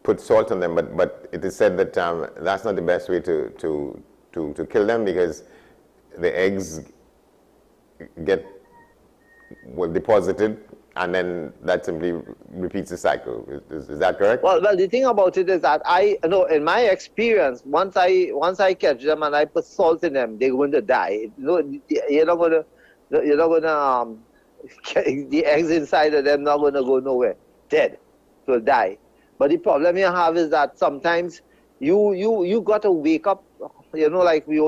put salt on them, but it is said that that's not the best way to kill them, because the eggs get deposited, and then that simply repeats the cycle. Is that correct? Well, the thing about it is that I know, in my experience, once I catch them and I put salt in them, they're going to die. You're not going to the eggs inside of them not going to go nowhere, dead, will die. But the problem you have is that sometimes you got to wake up, you know, like the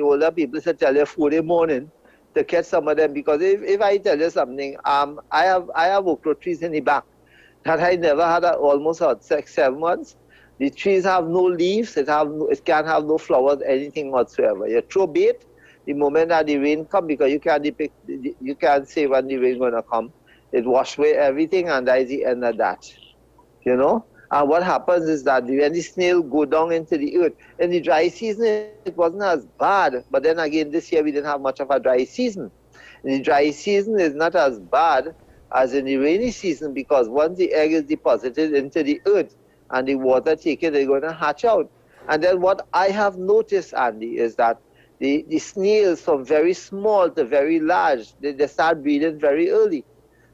older people say, tell you 4 in the morning to catch some of them. Because if I tell you something, I have okra trees in the back that I never had almost 6-7 months. The trees have no leaves, it can't have no flowers, anything whatsoever. You throw bait, the moment that the rain comes, because you can't say when the rain is going to come, it washes away everything, and that is the end of that. You know? And what happens is that when the snail go down into the earth, in the dry season it wasn't as bad, but then again this year we didn't have much of a dry season. In the dry season is not as bad as in the rainy season, because once the egg is deposited into the earth and the water take it, they're going to hatch out. And then what I have noticed, Andy, is that the snails from very small to very large, they start breeding very early.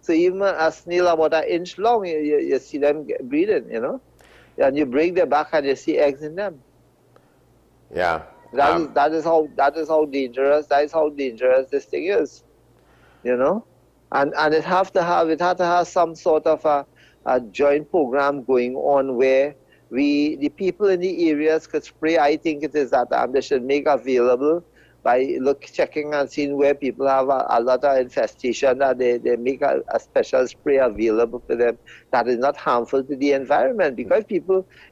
So even a snail about 1 inch long, you see them breeding, you know. And you break their back and you see eggs in them. Yeah. That is how dangerous this thing is. You know? And it had to have some sort of a joint program going on where the people in the areas could spray. I think it is that they should make available by checking and seeing where people have a lot of infestation, that they make a special spray available for them that is not harmful to the environment. Because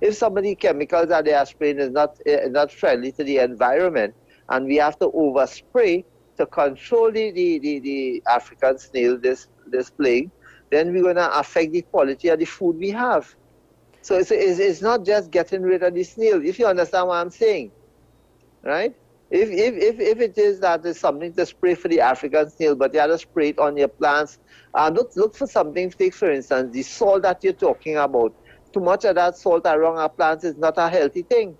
if somebody chemicals that they are spraying is not friendly to the environment, and we have to overspray to control the African snail, this plague, then we're going to affect the quality of the food we have. So it's not just getting rid of the snail, if you understand what I'm saying, right? If it is that there's something to spray for the African snail, but you have to spray it on your plants, look for something. Take, for instance, the salt that you're talking about. Too much of that salt around our plants is not a healthy thing,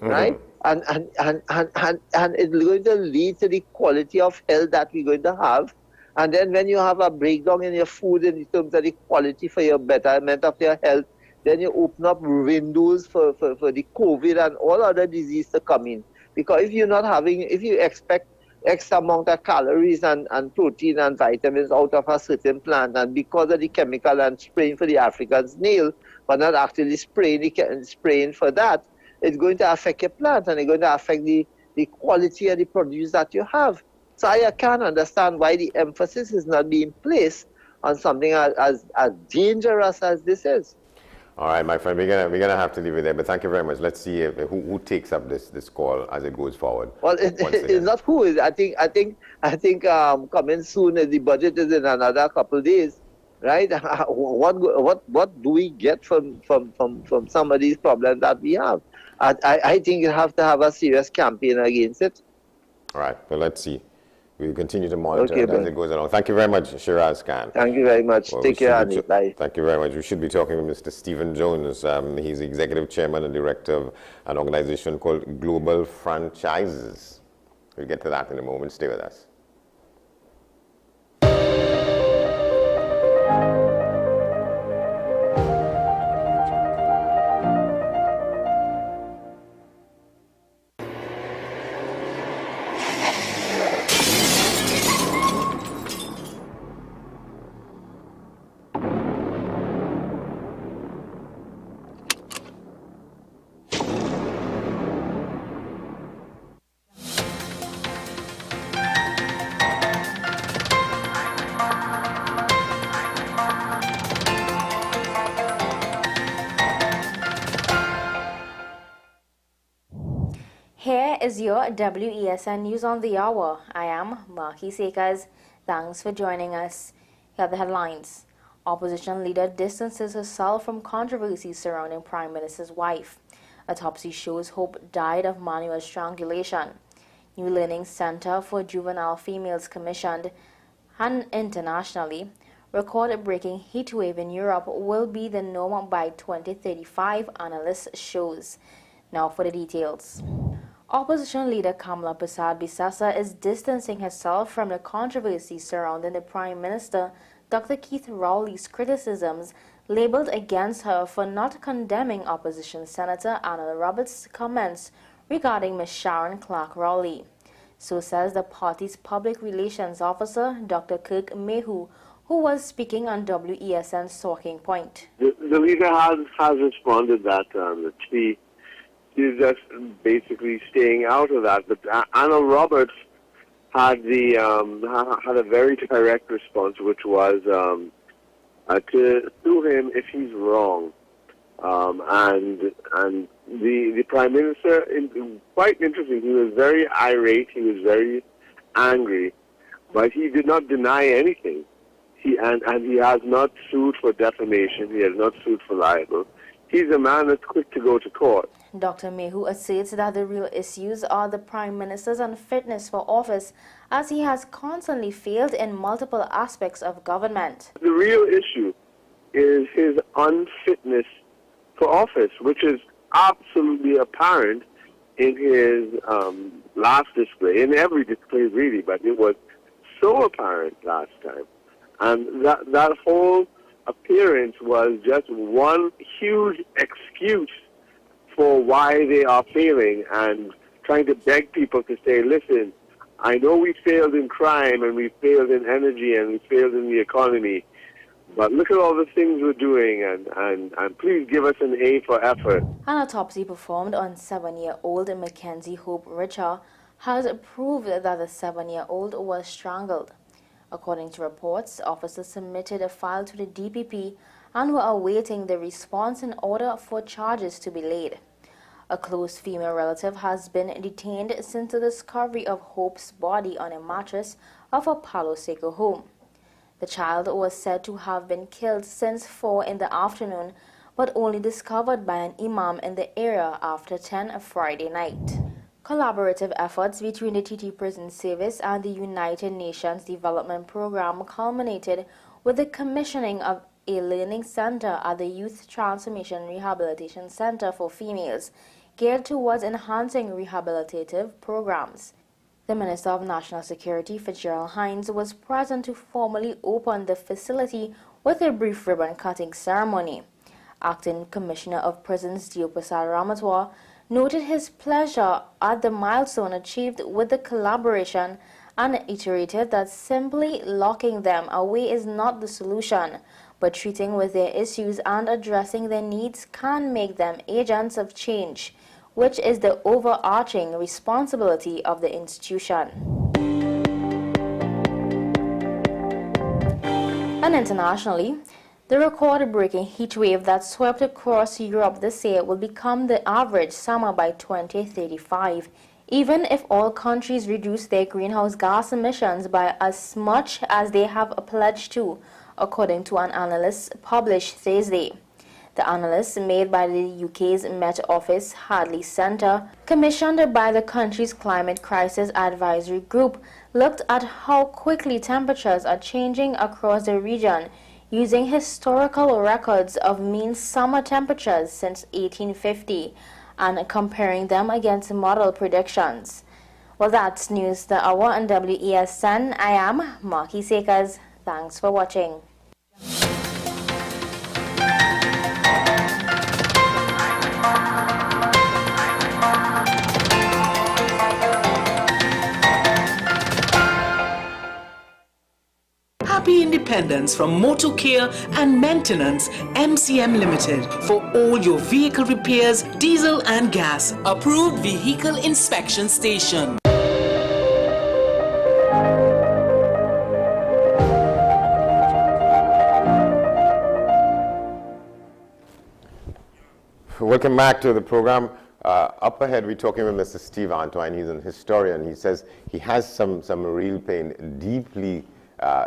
right? And it's going to lead to the quality of health that we're going to have. And then when you have a breakdown in your food in terms of the quality for your betterment of your health, then you open up windows for the COVID and all other diseases to come in. Because if you expect X amount of calories and protein and vitamins out of a certain plant, and because of the chemical and spraying for the African snail, but not actually spraying for that, it's going to affect your plant and it's going to affect the quality of the produce that you have. So I can't understand why the emphasis is not being placed on something as dangerous as this is. All right, my friend, we're gonna have to leave it there, but thank you very much. Let's see who takes up this call as it goes forward. Well, it's not who. I think coming soon, the budget is in another couple of days, right? What do we get from some of these problems that we have? I think you have to have a serious campaign against it. All right, well, let's see. We'll continue to monitor Okay, it as it goes along. Thank you very much, Shiraz Khan. Thank you very much. Well, Take care, Annie. Bye. Thank you very much. We should be talking with Mr. Stephen Jones. He's the executive chairman and director of an organization called Global Franchises. We'll get to that in a moment. Stay with us. Here is your WESN News on the Hour. I am Marky Sekas. Thanks for joining us. Here are the headlines. Opposition leader distances herself from controversies surrounding Prime Minister's wife. Autopsy shows Hope died of manual strangulation. New Learning Center for Juvenile Females commissioned and internationally. Record-breaking heatwave in Europe will be the norm by 2035, analyst shows. Now for the details. Opposition leader Kamala Persad-Bissessar is distancing herself from the controversy surrounding the Prime Minister, Dr. Keith Rowley's criticisms labeled against her for not condemning opposition Senator Arnold Roberts' comments regarding Ms. Sharon Clark Rowley. So says the party's public relations officer, Dr. Kirk Mayhew, who was speaking on WESN's Talking Point. The leader has responded that she's just basically staying out of that. But Arnold Roberts had a very direct response, which was to sue him if he's wrong. And the Prime Minister, quite interesting, he was very irate, he was very angry, but he did not deny anything. He has not sued for defamation, he has not sued for libel. He's a man that's quick to go to court. Dr. Mayhew asserts that the real issues are the Prime Minister's unfitness for office, as he has constantly failed in multiple aspects of government. The real issue is his unfitness for office, which is absolutely apparent in his last display, in every display really, but it was so apparent last time. And that whole appearance was just one huge excuse for why they are failing and trying to beg people to say, listen, I know we failed in crime and we failed in energy and we failed in the economy, but look at all the things we're doing and please give us an A for effort. An autopsy performed on 7-year-old Mackenzie Hope Richard has proved that the 7-year-old was strangled. According to reports, officers submitted a file to the DPP and were awaiting the response in order for charges to be laid. A close female relative has been detained since the discovery of Hope's body on a mattress of a Palo Seco home. The child was said to have been killed since 4 in the afternoon, but only discovered by an imam in the area after 10 Friday night. Collaborative efforts between the TT Prison Service and the United Nations Development Program culminated with the commissioning of a learning center at the Youth Transformation Rehabilitation Center for Females, geared towards enhancing rehabilitative programs. The Minister of National Security, Fitzgerald Hines, was present to formally open the facility with a brief ribbon-cutting ceremony. Acting Commissioner of Prisons Deoprasad Ramatwar noted his pleasure at the milestone achieved with the collaboration and iterated that simply locking them away is not the solution, but treating with their issues and addressing their needs can make them agents of change, which is the overarching responsibility of the institution. And internationally, the record-breaking heat wave that swept across Europe this year will become the average summer by 2035, even if all countries reduce their greenhouse gas emissions by as much as they have pledged to, according to an analysis published Thursday. The analysis, made by the UK's Met Office Hadley Centre, commissioned by the country's Climate Crisis Advisory Group, looked at how quickly temperatures are changing across the region, using historical records of mean summer temperatures since 1850 and comparing them against model predictions. Well, that's News the Hour on WESN. I am Marky Sakers. Thanks for watching. Happy Independence from Motor Care and Maintenance MCM Limited for all your vehicle repairs, diesel and gas. Approved Vehicle Inspection Station. Welcome back to the program. Up ahead, we're talking with Mr. Steve Antoine. He's an historian. He says he has some real pain, deeply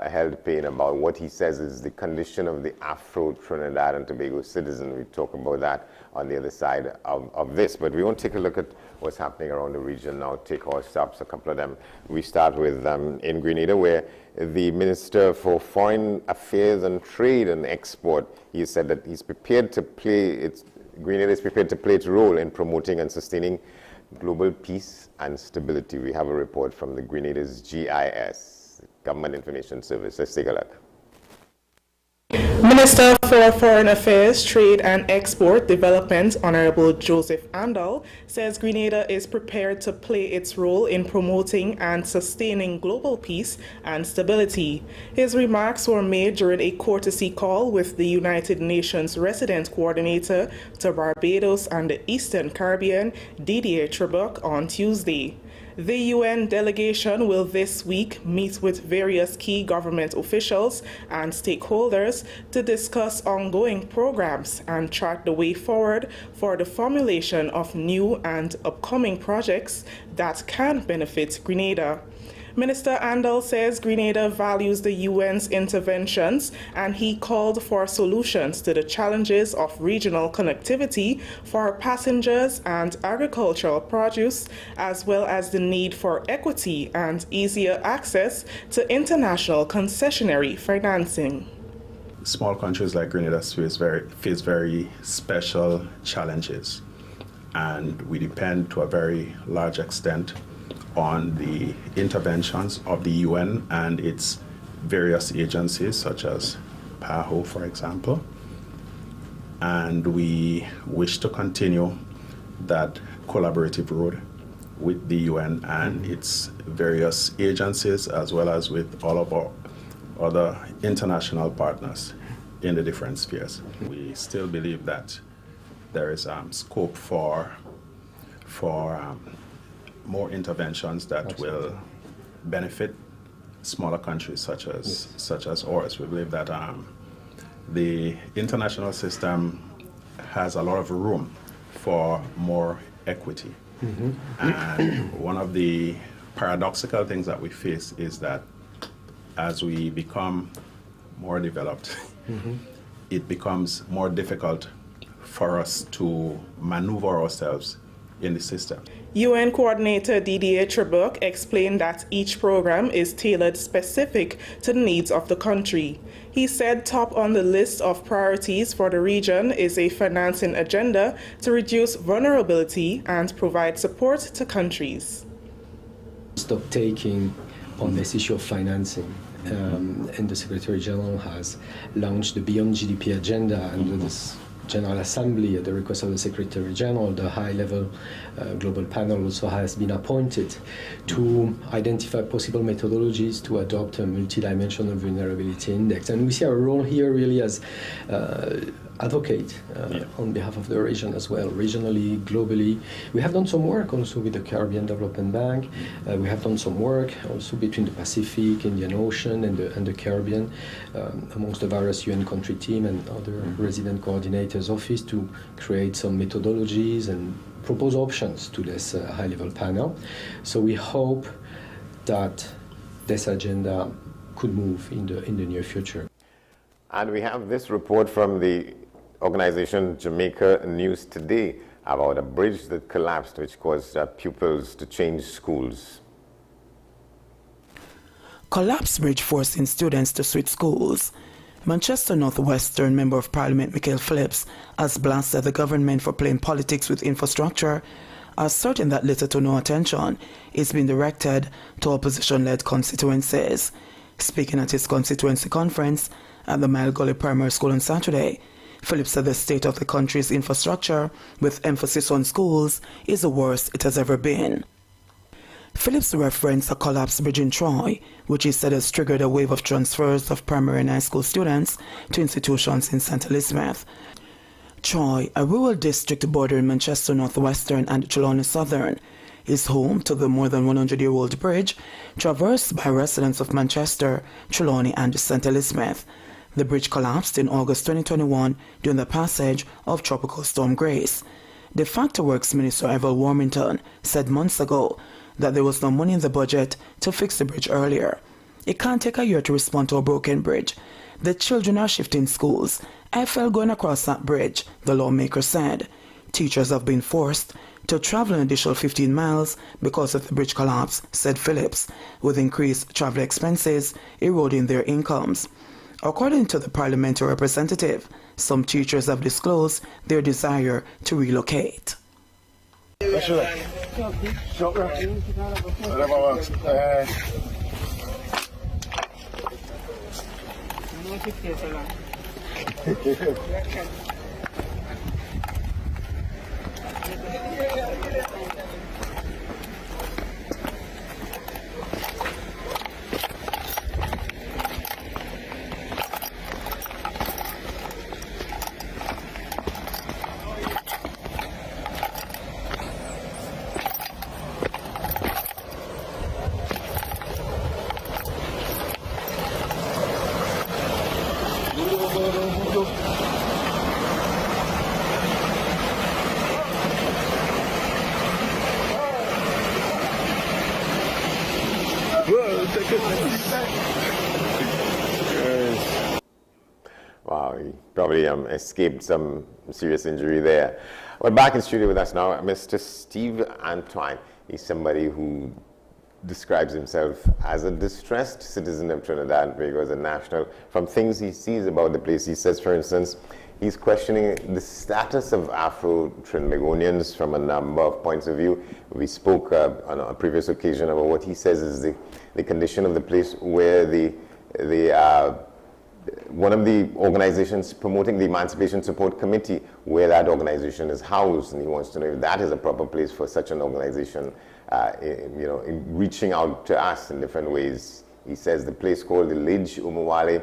held pain about what he says is the condition of the Afro Trinidad and Tobago citizen. We talk about that on the other side of this. But we won't take a look at what's happening around the region now. Take our stops, a couple of them. We start with in Grenada, where the Minister for Foreign Affairs and Trade and Export, he said that he's prepared to play Grenada is prepared to play its role in promoting and sustaining global peace and stability. We have a report from the Grenada's GIS, Government Information Service. Let's take a look. Minister for Foreign Affairs, Trade and Export Development, Honorable Joseph Andal, says Grenada is prepared to play its role in promoting and sustaining global peace and stability. His remarks were made during a courtesy call with the United Nations Resident Coordinator to Barbados and the Eastern Caribbean, Didier Tribuc, on Tuesday. The UN delegation will this week meet with various key government officials and stakeholders to discuss ongoing programs and chart the way forward for the formulation of new and upcoming projects that can benefit Grenada. Minister Andal says Grenada values the UN's interventions, and he called for solutions to the challenges of regional connectivity for passengers and agricultural produce, as well as the need for equity and easier access to international concessionary financing. Small countries like Grenada face very special challenges, and we depend to a very large extent on the interventions of the UN and its various agencies, such as PAHO, for example. And we wish to continue that collaborative road with the UN and its various agencies, as well as with all of our other international partners in the different spheres. We still believe that there is scope for more interventions that will benefit smaller countries such as ours. We believe that the international system has a lot of room for more equity. Mm-hmm. And one of the paradoxical things that we face is that as we become more developed, it becomes more difficult for us to maneuver ourselves in the system. UN Coordinator Didier Trebuch explained that each program is tailored specific to the needs of the country. He said top on the list of priorities for the region is a financing agenda to reduce vulnerability and provide support to countries. Stop taking on this issue of financing. And the Secretary General has launched the Beyond GDP agenda under this General Assembly at the request of the Secretary General. The high-level global panel also has been appointed to identify possible methodologies to adopt a multidimensional vulnerability index. And we see our role here really as advocate on behalf of the region as well, regionally, globally. We have done some work also with the Caribbean Development Bank. We have done some work also between the Pacific, Indian Ocean, and the Caribbean, amongst the various UN country team and other resident coordinators' office to create some methodologies and propose options to this high-level panel. So we hope that this agenda could move in the near future. And we have this report from the organization Jamaica News Today about a bridge that collapsed, which caused pupils to change schools. Collapsed bridge forcing students to switch schools. Manchester North Western Member of Parliament Michael Phillips has blasted the government for playing politics with infrastructure, asserting that little to no attention is being directed to opposition-led constituencies. Speaking at his constituency conference at the Mile Gully Primary School on Saturday, Phillips said the state of the country's infrastructure, with emphasis on schools, is the worst it has ever been. Phillips referenced a collapsed bridge in Troy, which he said has triggered a wave of transfers of primary and high school students to institutions in St. Elizabeth. Troy, a rural district bordering Manchester North Western and Trelawney Southern, is home to the more than 100-year-old bridge traversed by residents of Manchester, Trelawney, and St. Elizabeth. The bridge collapsed in August 2021 during the passage of Tropical Storm Grace. De facto Works Minister Evel Warmington said months ago that there was no money in the budget to fix the bridge earlier. It can't take a year to respond to a broken bridge. The children are shifting schools. I felt going across that bridge, the lawmaker said. Teachers have been forced to travel an additional 15 miles because of the bridge collapse, said Phillips, with increased travel expenses eroding their incomes. According to the parliamentary representative, some teachers have disclosed their desire to relocate. Wow, he probably escaped some serious injury there. We're back in studio with us now, Mr. Steve Antoine. He's somebody who describes himself as a distressed citizen of Trinidad and Tobago, as a national. From things he sees about the place, he says, for instance, he's questioning the status of Afro-Trinbagonians from a number of points of view. We spoke on a previous occasion about what he says is the condition of the place where one of the organizations promoting the Emancipation Support Committee, where that organization is housed, and he wants to know if that is a proper place for such an organization, in reaching out to us in different ways. He says the place called the Lidge Umawale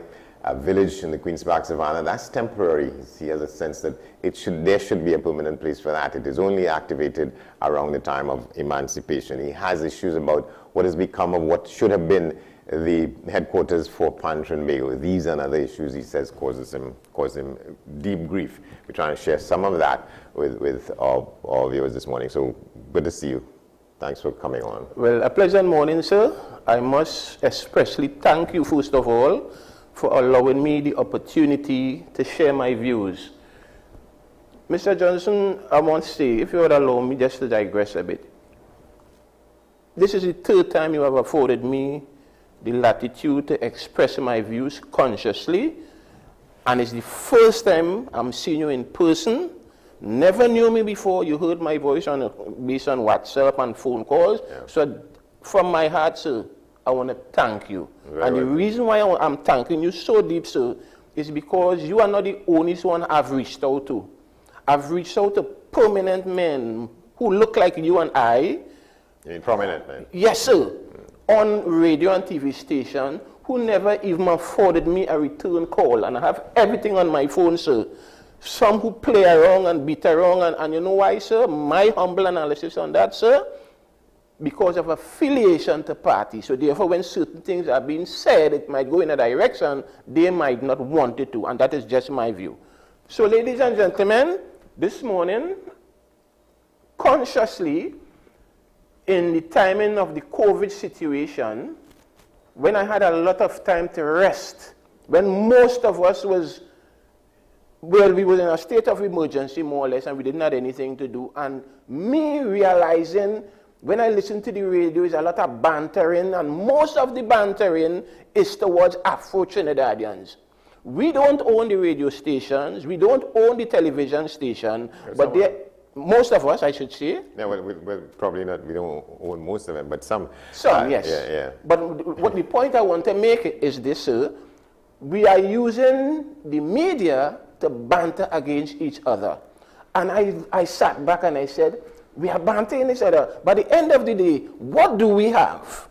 village in the Queen's Park Savannah, that's temporary. He has a sense that there should be a permanent place for that. It is only activated around the time of emancipation. He has issues about what has become of what should have been the headquarters for Pan Trinbago. These and other issues, he says, cause him deep grief. We're trying to share some of that with our viewers this morning. So good to see you. Thanks for coming on. Well, a pleasant morning, sir. I must especially thank you, first of all, for allowing me the opportunity to share my views. Mr. Johnson, I want to say, if you would allow me just to digress a bit, this is the third time you have afforded me the latitude to express my views consciously, and it's the first time I'm seeing you in person. Never knew me before. You heard my voice based on WhatsApp and phone calls. Yeah. So from my heart, sir, I want to thank you. And the reason why I'm thanking you so deep, sir, is because you are not the only one I've reached out to. I've reached out to prominent men who look like you and I. You mean prominent men? Yes, sir. On radio and TV station, who never even afforded me a return call. And I have everything on my phone, sir. Some who play around and beat around. And you know why, sir? My humble analysis on that, sir, because of affiliation to parties. So therefore, when certain things are being said, it might go in a direction they might not want it to. And that is just my view. So ladies and gentlemen, this morning, consciously, in the timing of the COVID situation, when I had a lot of time to rest, when most of us was, well, we were in a state of emergency more or less, and we didn't have anything to do, and me realizing when I listen to the radio, is a lot of bantering, and most of the bantering is towards Afro-Trinidadians. We don't own the radio stations, we don't own the television station, but most of us, I should say. No, we're probably not, we don't own most of them, but some. Some, yes. Yeah. But what the point I want to make is this, sir. We are using the media to banter against each other. And I sat back and I said, we are bantering each other. By the end of the day, what do we have?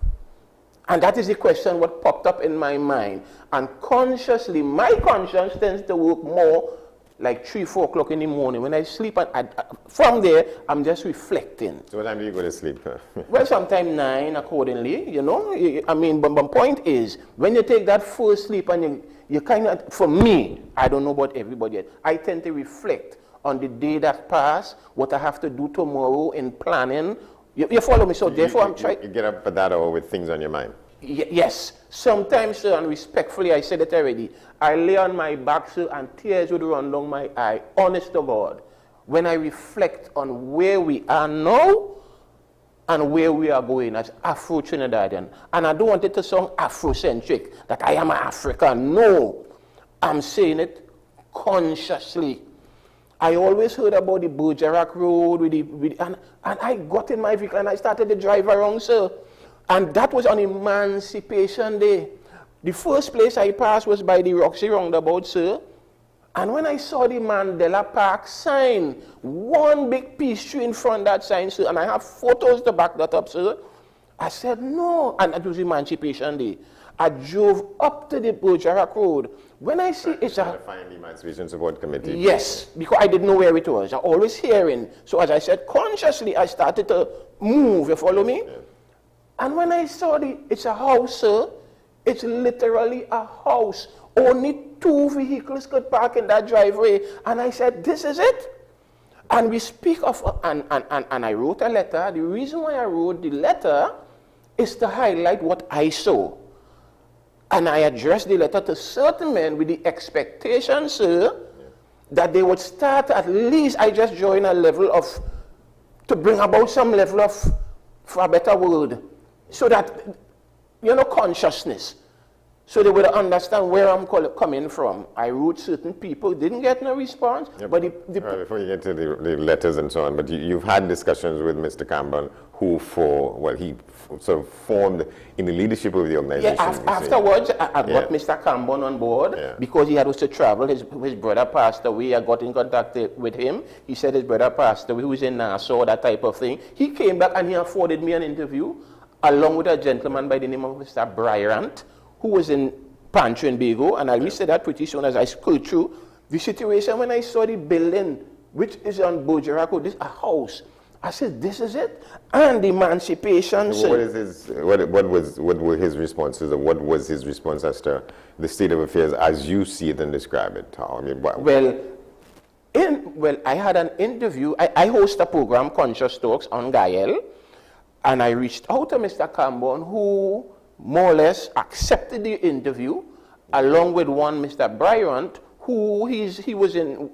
And that is the question what popped up in my mind. And consciously, my conscience tends to work more like 3, 4 o'clock in the morning. When I sleep, and from there, I'm just reflecting. So what time do you go to sleep? Well, sometime 9 accordingly, you know. I mean, but my point is, when you take that first sleep and you kind of, for me, I don't know about everybody yet, I tend to reflect on the day that passed, what I have to do tomorrow in planning. You follow me? So therefore, I'm trying. You get up at that hour with things on your mind? Yes. Sometimes, sir, and respectfully, I said it already, I lay on my back, sir, and tears would run down my eye, honest to God, when I reflect on where we are now and where we are going as Afro-Trinidadian. And I don't want it to sound Afrocentric, that I am an African. No. I'm saying it consciously. I always heard about the Bergerac Road, and I got in my vehicle and I started to drive around, sir. And that was on Emancipation Day. The first place I passed was by the Roxy Roundabout, sir. And when I saw the Mandela Park sign, one big peace tree in front of that sign, sir, and I have photos to back that up, sir, I said, no. And it was Emancipation Day. I drove up to the Bergerac Road. When I see it's a... Find the Emancipation Support Committee. Yes, because I didn't know where it was. I always hearing. So as I said, consciously, I started to move. You follow me? Yeah. And when I saw it's a house, sir. It's literally a house. Only 2 vehicles could park in that driveway. And I said, this is it? And we speak of, and I wrote a letter. The reason why I wrote the letter is to highlight what I saw. And I addressed the letter to certain men with the expectation, sir, that they would start at least, I just join a level of, to bring about some level of, for a better word, so that, you know, consciousness. So they would understand where I'm coming from. I wrote certain people, didn't get no response. Yep. But before you get to the letters and so on, but you've had discussions with Mr. Campbell, who he sort of formed in the leadership of the organization. Yeah, afterwards, I got Mr. Campbell on board because he had also traveled. His brother passed away. I got in contact with him. He said his brother passed away. He was in Nassau, that type of thing. He came back and he afforded me an interview along with a gentleman by the name of Mr. Bryant, who was in Pancho and Bago, and I'll say that pretty soon as I scroll through the situation. When I saw the building, which is on Bojaraco, this a house, I said, this is it. And the Emancipation. So what were his responses, or what was his response as to the state of affairs as you see it and describe it? I mean, Well, I had an interview. I host a program, Conscious Talks, on Gael, and I reached out to Mr. Campbell, who more or less accepted the interview, along with one Mr. Bryant, who he was in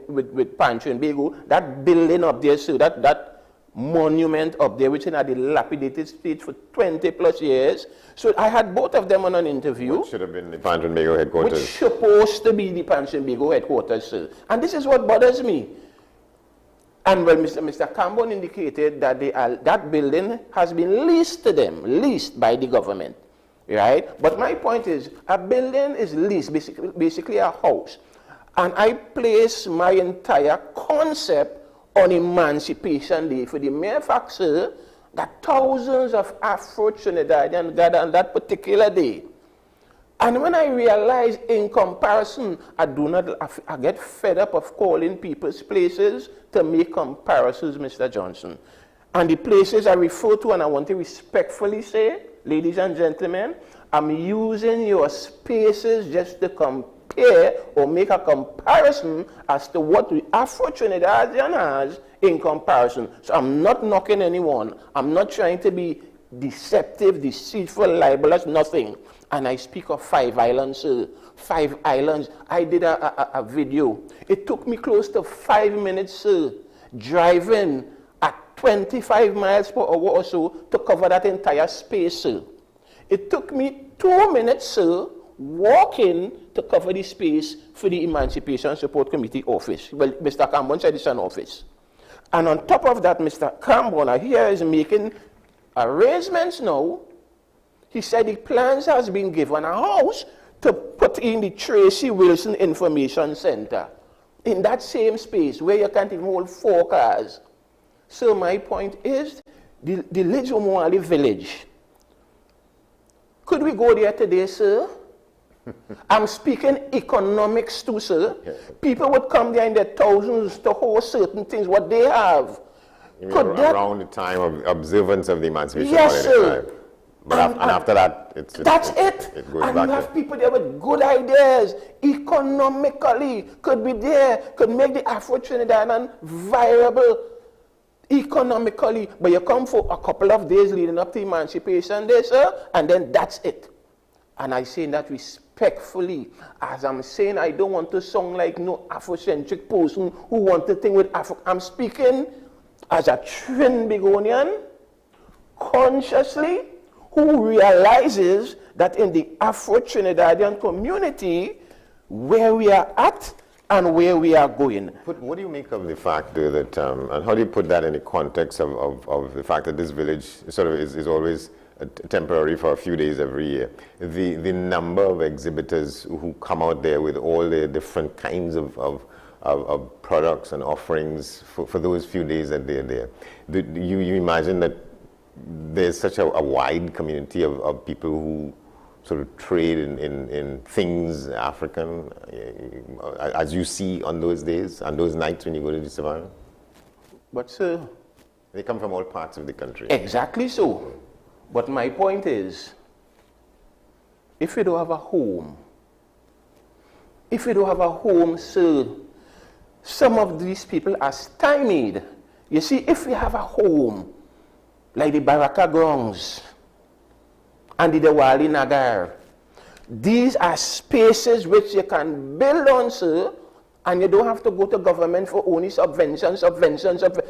with Pancho and Bego, that building up there, so that monument up there, which in a dilapidated state for 20 plus years. So I had both of them on an interview. Which should have been the Pancho and Bego headquarters. Which supposed to be the Pancho and Bego headquarters, sir. And this is what bothers me. And well, Mr. Cambon indicated that that building has been leased to them, leased by the government. Right? But my point is, a building is leased, basically a house. And I place my entire concept on Emancipation Day for the mere fact, sir, that thousands of Afro-Trinidadians gathered on that particular day. And when I realize, in comparison, I get fed up of calling people's places to make comparisons, Mr. Johnson. And the places I refer to, and I want to respectfully say, ladies and gentlemen, I'm using your spaces just to compare or make a comparison as to what the Afro-Trinidadian has in comparison. So I'm not knocking anyone. I'm not trying to be deceptive, deceitful, libelous, nothing. And I speak of 5 islands, sir. 5 islands. I did a video. It took me close to 5 minutes, sir, driving at 25 miles per hour or so to cover that entire space, sir. It took me 2 minutes, sir, walking to cover the space for the Emancipation Support Committee office. Well, Mr. Cambon said it's an office. And on top of that, Mr. Cambon here is making arrangements now. He said the plans has been given a house to put in the Tracy Wilson Information Center in that same space where you can't even hold 4 cars. So my point is, the Lijomwali village. Could we go there today, sir? I'm speaking economics too, sir. Yes. People would come there in their thousands to host certain things, what they have. Around the time of observance of the Emancipation yes, Holiday. Sir. But and after that, that's it. It goes and back you have people there with good ideas, economically, could be there, could make the Afro-Trinidadian viable economically. But you come for a couple of days leading up to Emancipation Day, sir, and then that's it. And I say that respectfully, as I'm saying, I don't want to sound like no Afrocentric person who wants to think with Afro. I'm speaking as a Trinbagonian, consciously, who realizes that in the Afro-Trinidadian community, where we are at and where we are going. But what do you make of the fact, though, that, and how do you put that in the context of the fact that this village sort of is always temporary for a few days every year? The number of exhibitors who come out there with all their different kinds of products and offerings for those few days that they're there. Do you imagine that there's such a wide community of people who sort of trade in things African, as you see on those days, and those nights when you go to the savannah? But sir, they come from all parts of the country. Exactly so. But my point is, if you don't have a home, sir, some of these people are stymied. You see, if we have a home, like the Baraka Grounds and the Dewali Nagar, these are spaces which you can build on, sir, and you don't have to go to government for only subventions.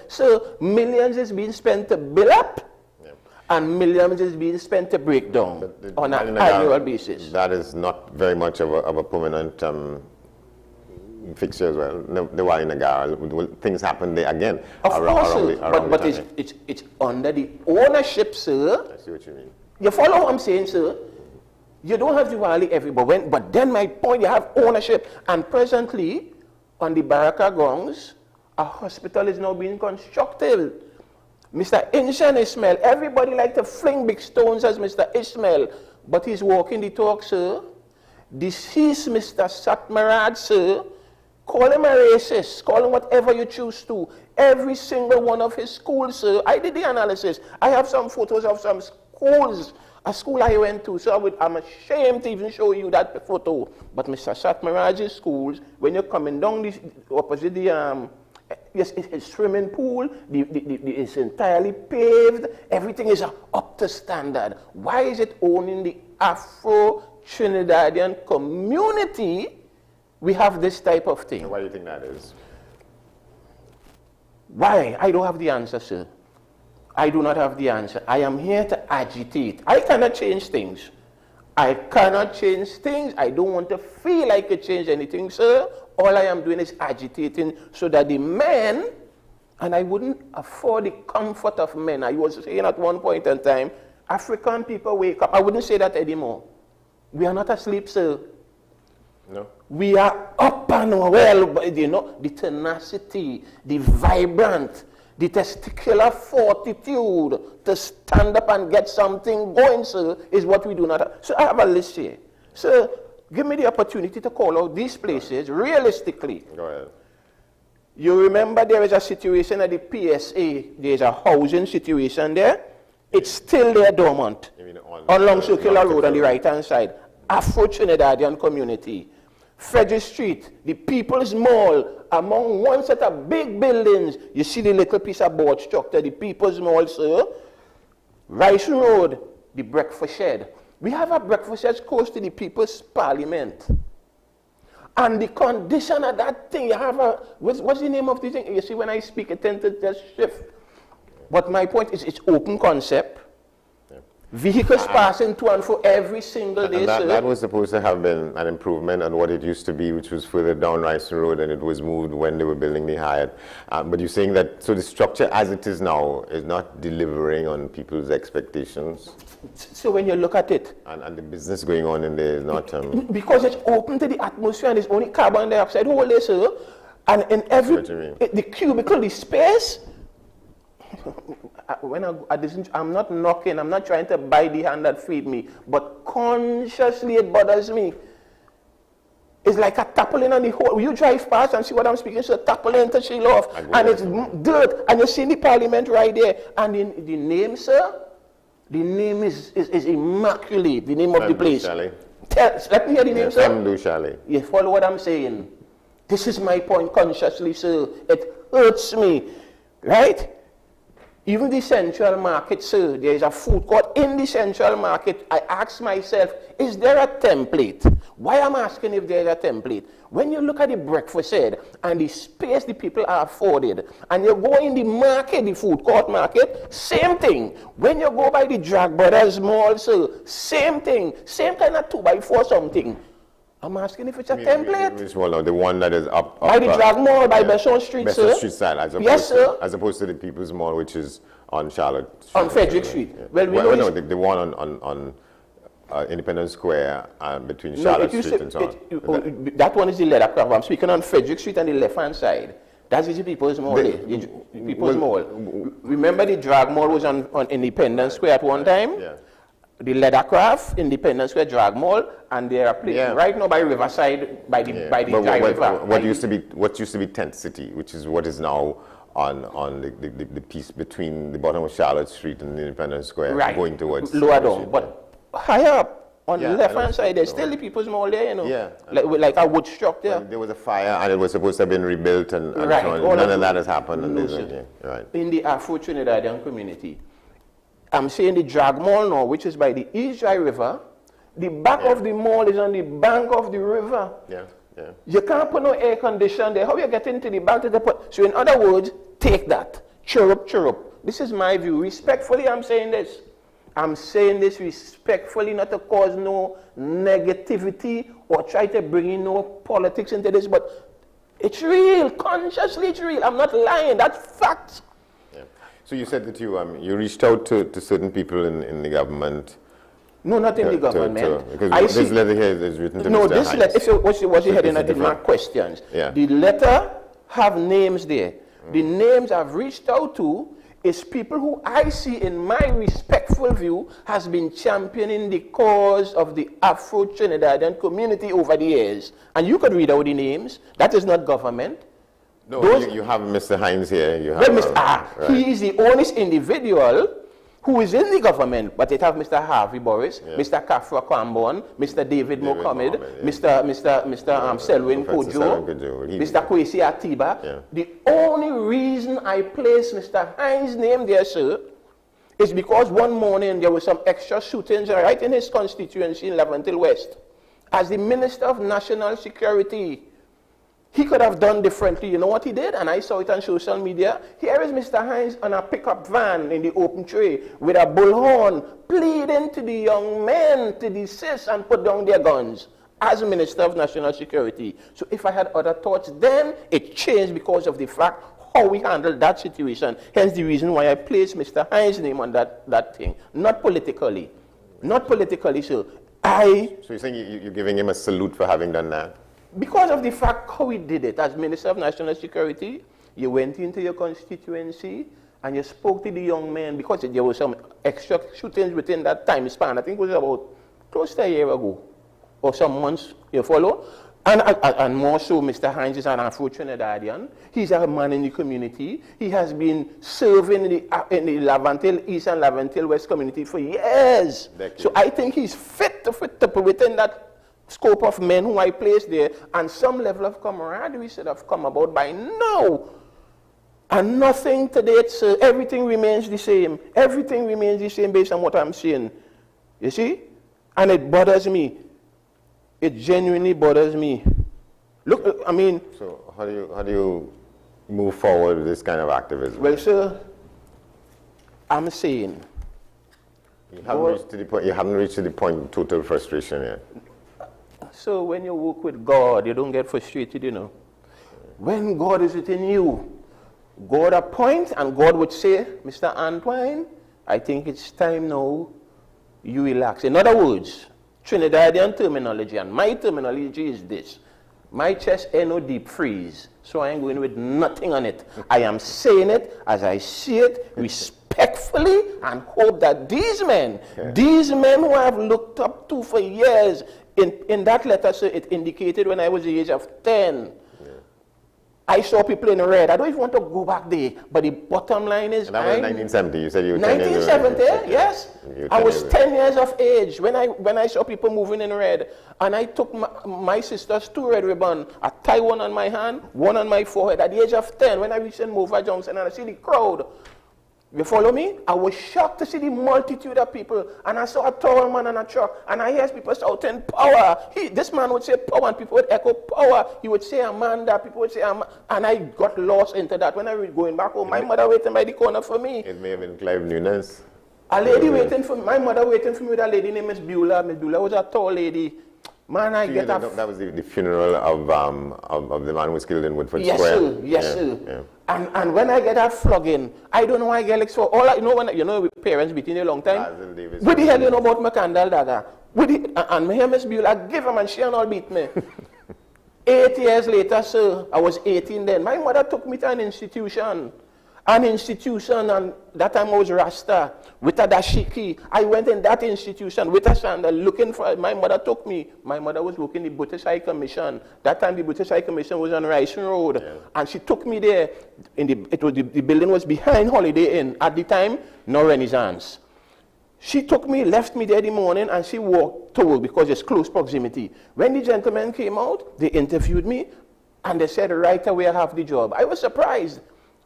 So millions is being spent to build up, and millions is being spent to break down on an annual basis. That is not very much of a permanent fixture as well. The Wali Nagar, things happen there again. Of course, but it's under the ownership, sir. I see what you mean. You follow what I'm saying, sir? You don't have the Wali everywhere, but then my point, you have ownership. And presently, on the Baraka Grounds, a hospital is now being constructed. Mr. Inshan Ismail, everybody like to fling big stones as Mr. Ismail, but he's walking the talk, sir. Deceased Mr. Satmarad, sir, call him a racist, call him whatever you choose to. Every single one of his schools, sir, I did the analysis. I have some photos of some schools, a school I went to, so I'm ashamed to even show you that photo. But Mr. Satmaraj's schools, when you're coming down this, opposite the, yes, it's a swimming pool, it's entirely paved, everything is up to standard. Why is it only in the Afro Trinidadian community, we have this type of thing. Why do you think that is? Why? I don't have the answer, sir. I do not have the answer. I am here to agitate. I cannot change things. I cannot change things. I don't want to feel like I change anything, sir. All I am doing is agitating so that the men, and I wouldn't afford the comfort of men. I was saying at one point in time, African people wake up. I wouldn't say that anymore. We are not asleep, sir. No. We are up and well, you know, the tenacity, the vibrant, the testicular fortitude to stand up and get something going, sir, is what we do not have. So I have a list here. Sir, give me the opportunity to call out these places realistically. Go ahead. You remember there is a situation at the PSA, there's a housing situation there. It's still there dormant on Long Circular Road on the right-hand side. Afro-Trinidadian community. Frederick Street, the People's Mall, among one set of big buildings, you see the little piece of board structure, the People's Mall, sir. Rice Road, the breakfast shed. We have a breakfast shed close to the People's Parliament. And the condition of that thing, you have a, what's the name of the thing? You see, when I speak, it tends to just shift. But my point is, it's open concept. Vehicles passing to and fro every single day, sir. That was supposed to have been an improvement on what it used to be, which was further down Rice Road, and it was moved when they were building the Hyatt. But you're saying that, so the structure as it is now is not delivering on people's expectations? So when you look at it. And the business going on in there is not... because it's open to the atmosphere and there's only carbon dioxide whole day, sir. And in every, the cubicle, the space, I'm not knocking, I'm not trying to buy the hand that feed me, but consciously it bothers me. It's like a toppling on the whole. You drive past and see what I'm speaking, so toppling to chill off. And it's dirt, and you see the parliament right there. And the name, sir, the name is immaculate, the name of the place. Let me hear the name, sir. You follow what I'm saying? This is my point consciously, sir. It hurts me, right? Even the Central Market, sir, there is a food court in the Central Market. I ask myself, is there a template? Why I'm asking if there is a template? When you look at the breakfast shed and the space the people are afforded, and you go in the market, the food court market, same thing. When you go by the Drag Brothers Mall, sir, same thing. Same kind of 2x4 something. I'm asking if it's a template. Which one? The one that is up by the Drag Mall, by Besson Street, sir. Besson Street side, as opposed to the People's Mall, which is on Charlotte Street. On Frederick Street. Well, the one on Independence Square between Charlotte Street and so on. That one is the leather craft. I'm speaking on Frederick Street on the left-hand side. That is the People's Mall. People's Mall. Remember the Drag Mall was on Independence Square at one time? Yeah. The Leathercraft, Independence Square, Drag Mall, and there are places right now by Riverside, by the Dry River. What used to be Tent City, which is what is now on the piece between the bottom of Charlotte Street and Independence Square, going towards lower down, but higher up on the left hand side, there's still the People's Mall there, you know. Yeah. Like a wood structure. Well, there was a fire and it was supposed to have been rebuilt and so on. None of that has happened. In the Afro-Trinidadian community. I'm saying the Drag Mall now, which is by the East Dry River. The back of the mall is on the bank of the river. You can't put no air condition there. How you get into the back of the put? So in other words, take that. Chirrup, chirrup. This is my view. Respectfully, I'm saying this. I'm saying this respectfully, not to cause no negativity or try to bring in no politics into this, but it's real. Consciously, it's real. I'm not lying. That's fact. So you said that you reached out to certain people in the government. No, not in the government. Because this letter here is written to no, Mr. this letter, if what you had in my questions, the letter have names there. The names I've reached out to is people who I see, in my respectful view, has been championing the cause of the Afro-Trinidadian community over the years. And you could read out the names. That is not government. No, you have Mr. Hines here. You have, he is the only individual who is in the government, but it have Mr. Harvey Boris, Mr. Kafra Kwambon, Mr. David Mohammed, Mr. Selwyn Kojo, Mr. Kwesi Atiba. The only reason I place Mr. Hines' name there, sir, is because one morning there was some extra shootings right in his constituency in Laventille West. As the Minister of National Security, he could have done differently. You know what he did? And I saw it on social media. Here is Mr. Hines on a pickup van in the open tray with a bullhorn pleading to the young men to desist and put down their guns as Minister of National Security. So if I had other thoughts then, it changed because of the fact how we handled that situation. Hence the reason why I placed Mr. Hines' name on that thing. Not politically. Not politically, so So you're saying you're giving him a salute for having done that? Because of the fact how he did it, as Minister of National Security, you went into your constituency and you spoke to the young men, because there were some extra shootings within that time span. I think it was about close to a year ago, or some months, you follow? And more so, Mr. Hines is an Afro-Trinidadian. He's a man in the community. He has been serving in the Laventille East and Laventille West community for years. So I think he's fit to within that scope of men who I placed there, and some level of camaraderie should have come about by now. And nothing to date, sir. Everything remains the same. Everything remains the same based on what I'm saying. You see? And it bothers me. It genuinely bothers me. Look, I mean... So how do you move forward with this kind of activism? Well, sir, I'm saying... You haven't reached to the point of total frustration yet. So when you work with God, you don't get frustrated, you know. When God is within you, God appoints, and God would say, Mr. Antoine, I think it's time now you relax. In other words, Trinidadian terminology, and my terminology is this. My chest ain't no deep freeze, so I ain't going with nothing on it. I am saying it as I see it, respectfully, and hope that these men who I have looked up to for years, in that letter, sir, it indicated when I was the age of 10, I saw people in red. I don't even want to go back there, but the bottom line is... And that was 1970, you said you were 10 years 1970, yes. I was 10 years of age when I saw people moving in red. And I took my sister's 2 red ribbon. I tied one on my hand, one on my forehead. At the age of 10, when I reached in Mova Junction and I see the crowd, you follow me? I was shocked to see the multitude of people, and I saw a tall man on a truck, and I hear people shouting power. This man would say power, and people would echo power. He would say Amanda, people would say Amanda, and I got lost into that. When I was going back home, my mother waiting by the corner for me. It may have been Clive Nunes. A lady waiting for me, my mother waiting for me with a lady named Miss Beulah. Miss Beulah was a tall lady. Man, that was the funeral of the man who was killed in Woodford Square. Sir. Yes, sir. Yeah. And when I get a flogging, I don't know why I get like so. All I know when with parents beating a long time. What the hell you know about McCandle dagger? And me hear Miss Beulah give him and she and all beat me. 8 years later, sir, I was 18 then. My mother took me to an institution. And that time I was Rasta, with a dashiki. I went in that institution with a sandal looking for, my mother took me. My mother was working in the British High Commission. That time the British High Commission was on Rice Road. Yeah. And she took me there. The building was behind Holiday Inn. At the time, no Renaissance. She took me, left me there in the morning, and she walked to work because it's close proximity. When the gentlemen came out, they interviewed me, and they said right away I have the job. I was surprised.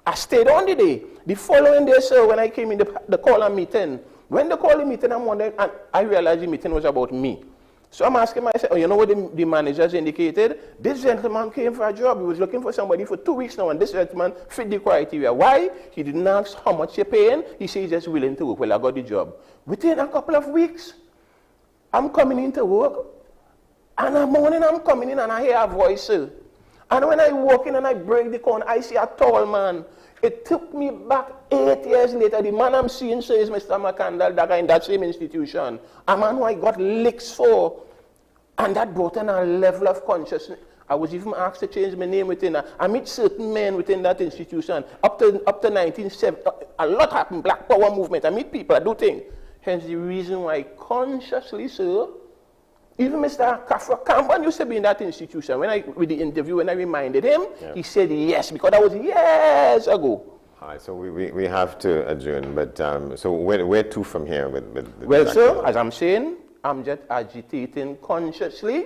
I stayed on the day. The following day, sir, when I came in the call-in meeting, when they called the meeting, I'm wondering, and I realized the meeting was about me. So I'm asking myself, you know what the managers indicated? This gentleman came for a job. He was looking for somebody for 2 weeks now, and this gentleman fit the criteria. Why? He didn't ask how much you're paying. He said he's just willing to work. Well, I got the job. Within a couple of weeks, I'm coming in to work, and I'm coming in and I hear a voice, sir. And when I walk in and I break the corner, I see a tall man. It took me back 8 years later. The man I'm seeing, sir, is Mr. McCandle Dagger in that same institution. A man who I got licks for. And that brought in a level of consciousness. I was even asked to change my name within I meet certain men within that institution. Up to 1970, a lot happened. Black Power movement. I meet people, I do things. Hence the reason why consciously, sir, even Mr. Kafra Kamban used to be in that institution. With the interview, when I reminded him, he said yes, because that was years ago. All right, so we have to adjourn, but so where to from here? Well, sir, as I'm saying, I'm just agitating consciously.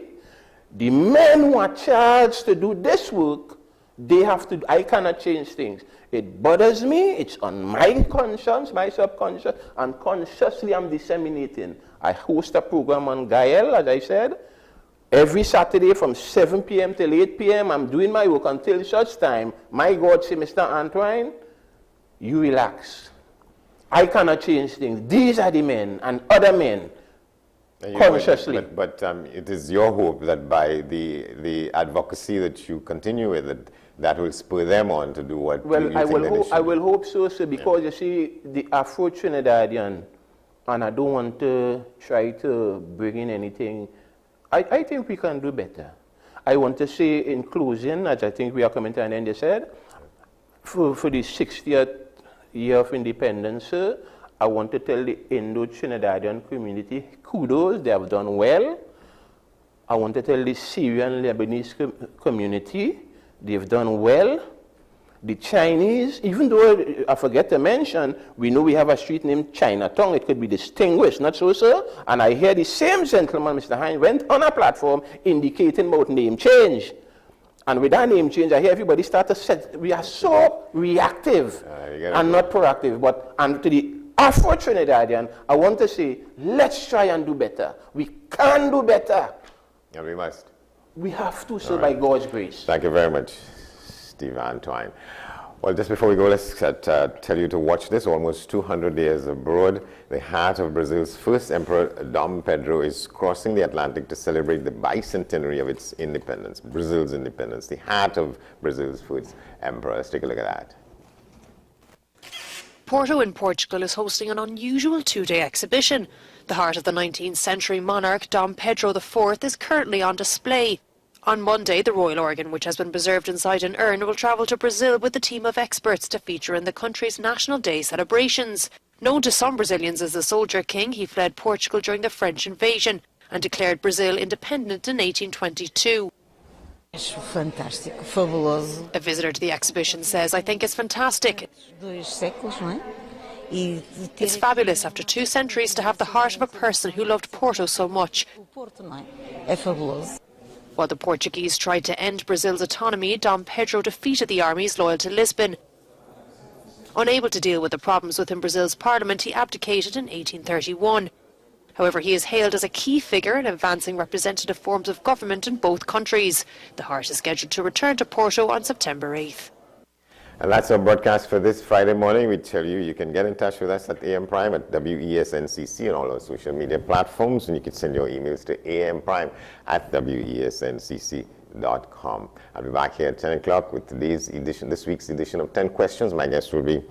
The men who are charged to do this work, They have to, I cannot change things. It bothers me, it's on my conscience, my subconscious, and consciously I'm disseminating. I host a program on Gael, as I said. Every Saturday from 7 p.m. till 8 p.m. I'm doing my work until such time. My God say, Mr. Antoine, you relax. I cannot change things. These are the men and other men. Consciously. But it is your hope that by the advocacy that you continue with, that will spur them on to do what you think I will hope so, sir, because you see, the Afro-Trinidadian, and I don't want to try to bring in anything, I think we can do better. I want to say in closing, as I think we are coming to an end, they said, for the 60th year of independence, sir, I want to tell the Indo-Trinidadian community, kudos, they have done well. I want to tell the Syrian Lebanese community, they've done well. The Chinese, even though I forget to mention, we know we have a street named Chinatown, it could be distinguished, not so, sir? And I hear the same gentleman, Mr. Hine, went on a platform indicating about name change. And with that name change, I hear everybody start to set, we are so reactive and not proactive. And to the Afro-Trinidadian, I want to say, let's try and do better. We can do better. And we must. We have to, sir, by God's grace. Thank you very much, Steve Antoine. Well, just before we go, let's tell you to watch this. Almost 200 years abroad, the heart of Brazil's first emperor, Dom Pedro, is crossing the Atlantic to celebrate the bicentenary of its independence, Brazil's independence, the heart of Brazil's first emperor. Let's take a look at that. Porto in Portugal is hosting an unusual two-day exhibition. The heart of the 19th century monarch, Dom Pedro IV, is currently on display. On Monday, the royal organ, which has been preserved inside an urn, will travel to Brazil with a team of experts to feature in the country's National Day celebrations. Known to some Brazilians as the Soldier King, he fled Portugal during the French invasion and declared Brazil independent in 1822. Fantástico, fabuloso. A visitor to the exhibition says, "I think it's fantastic. It's fabulous after 2 centuries to have the heart of a person who loved Porto so much." While the Portuguese tried to end Brazil's autonomy, Dom Pedro defeated the armies loyal to Lisbon. Unable to deal with the problems within Brazil's parliament, he abdicated in 1831. However, he is hailed as a key figure in advancing representative forms of government in both countries. The heart is scheduled to return to Porto on September 8th. And that's our broadcast for this Friday morning. We tell you, you can get in touch with us at AM Prime at WESNCC on all our social media platforms, and you can send your emails to amprime@WESNCC.com. I'll be back here at 10 o'clock with this week's edition of 10 Questions. My guest will be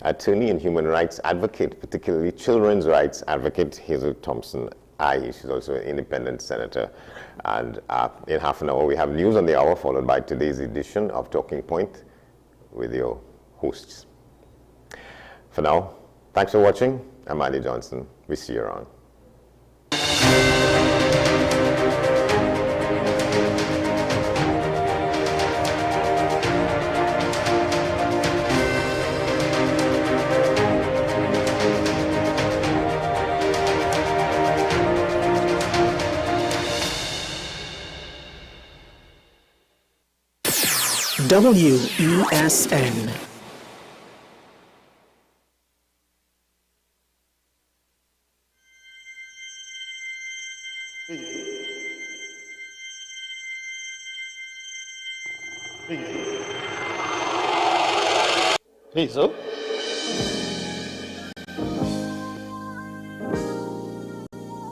attorney and human rights advocate, particularly children's rights advocate, Hazel Thompson. She's also an independent senator. And in half an hour, we have news on the hour, followed by today's edition of Talking Point with your hosts. For now, thanks for watching. I'm Andy Johnson. We see you around. WESN. Hazel?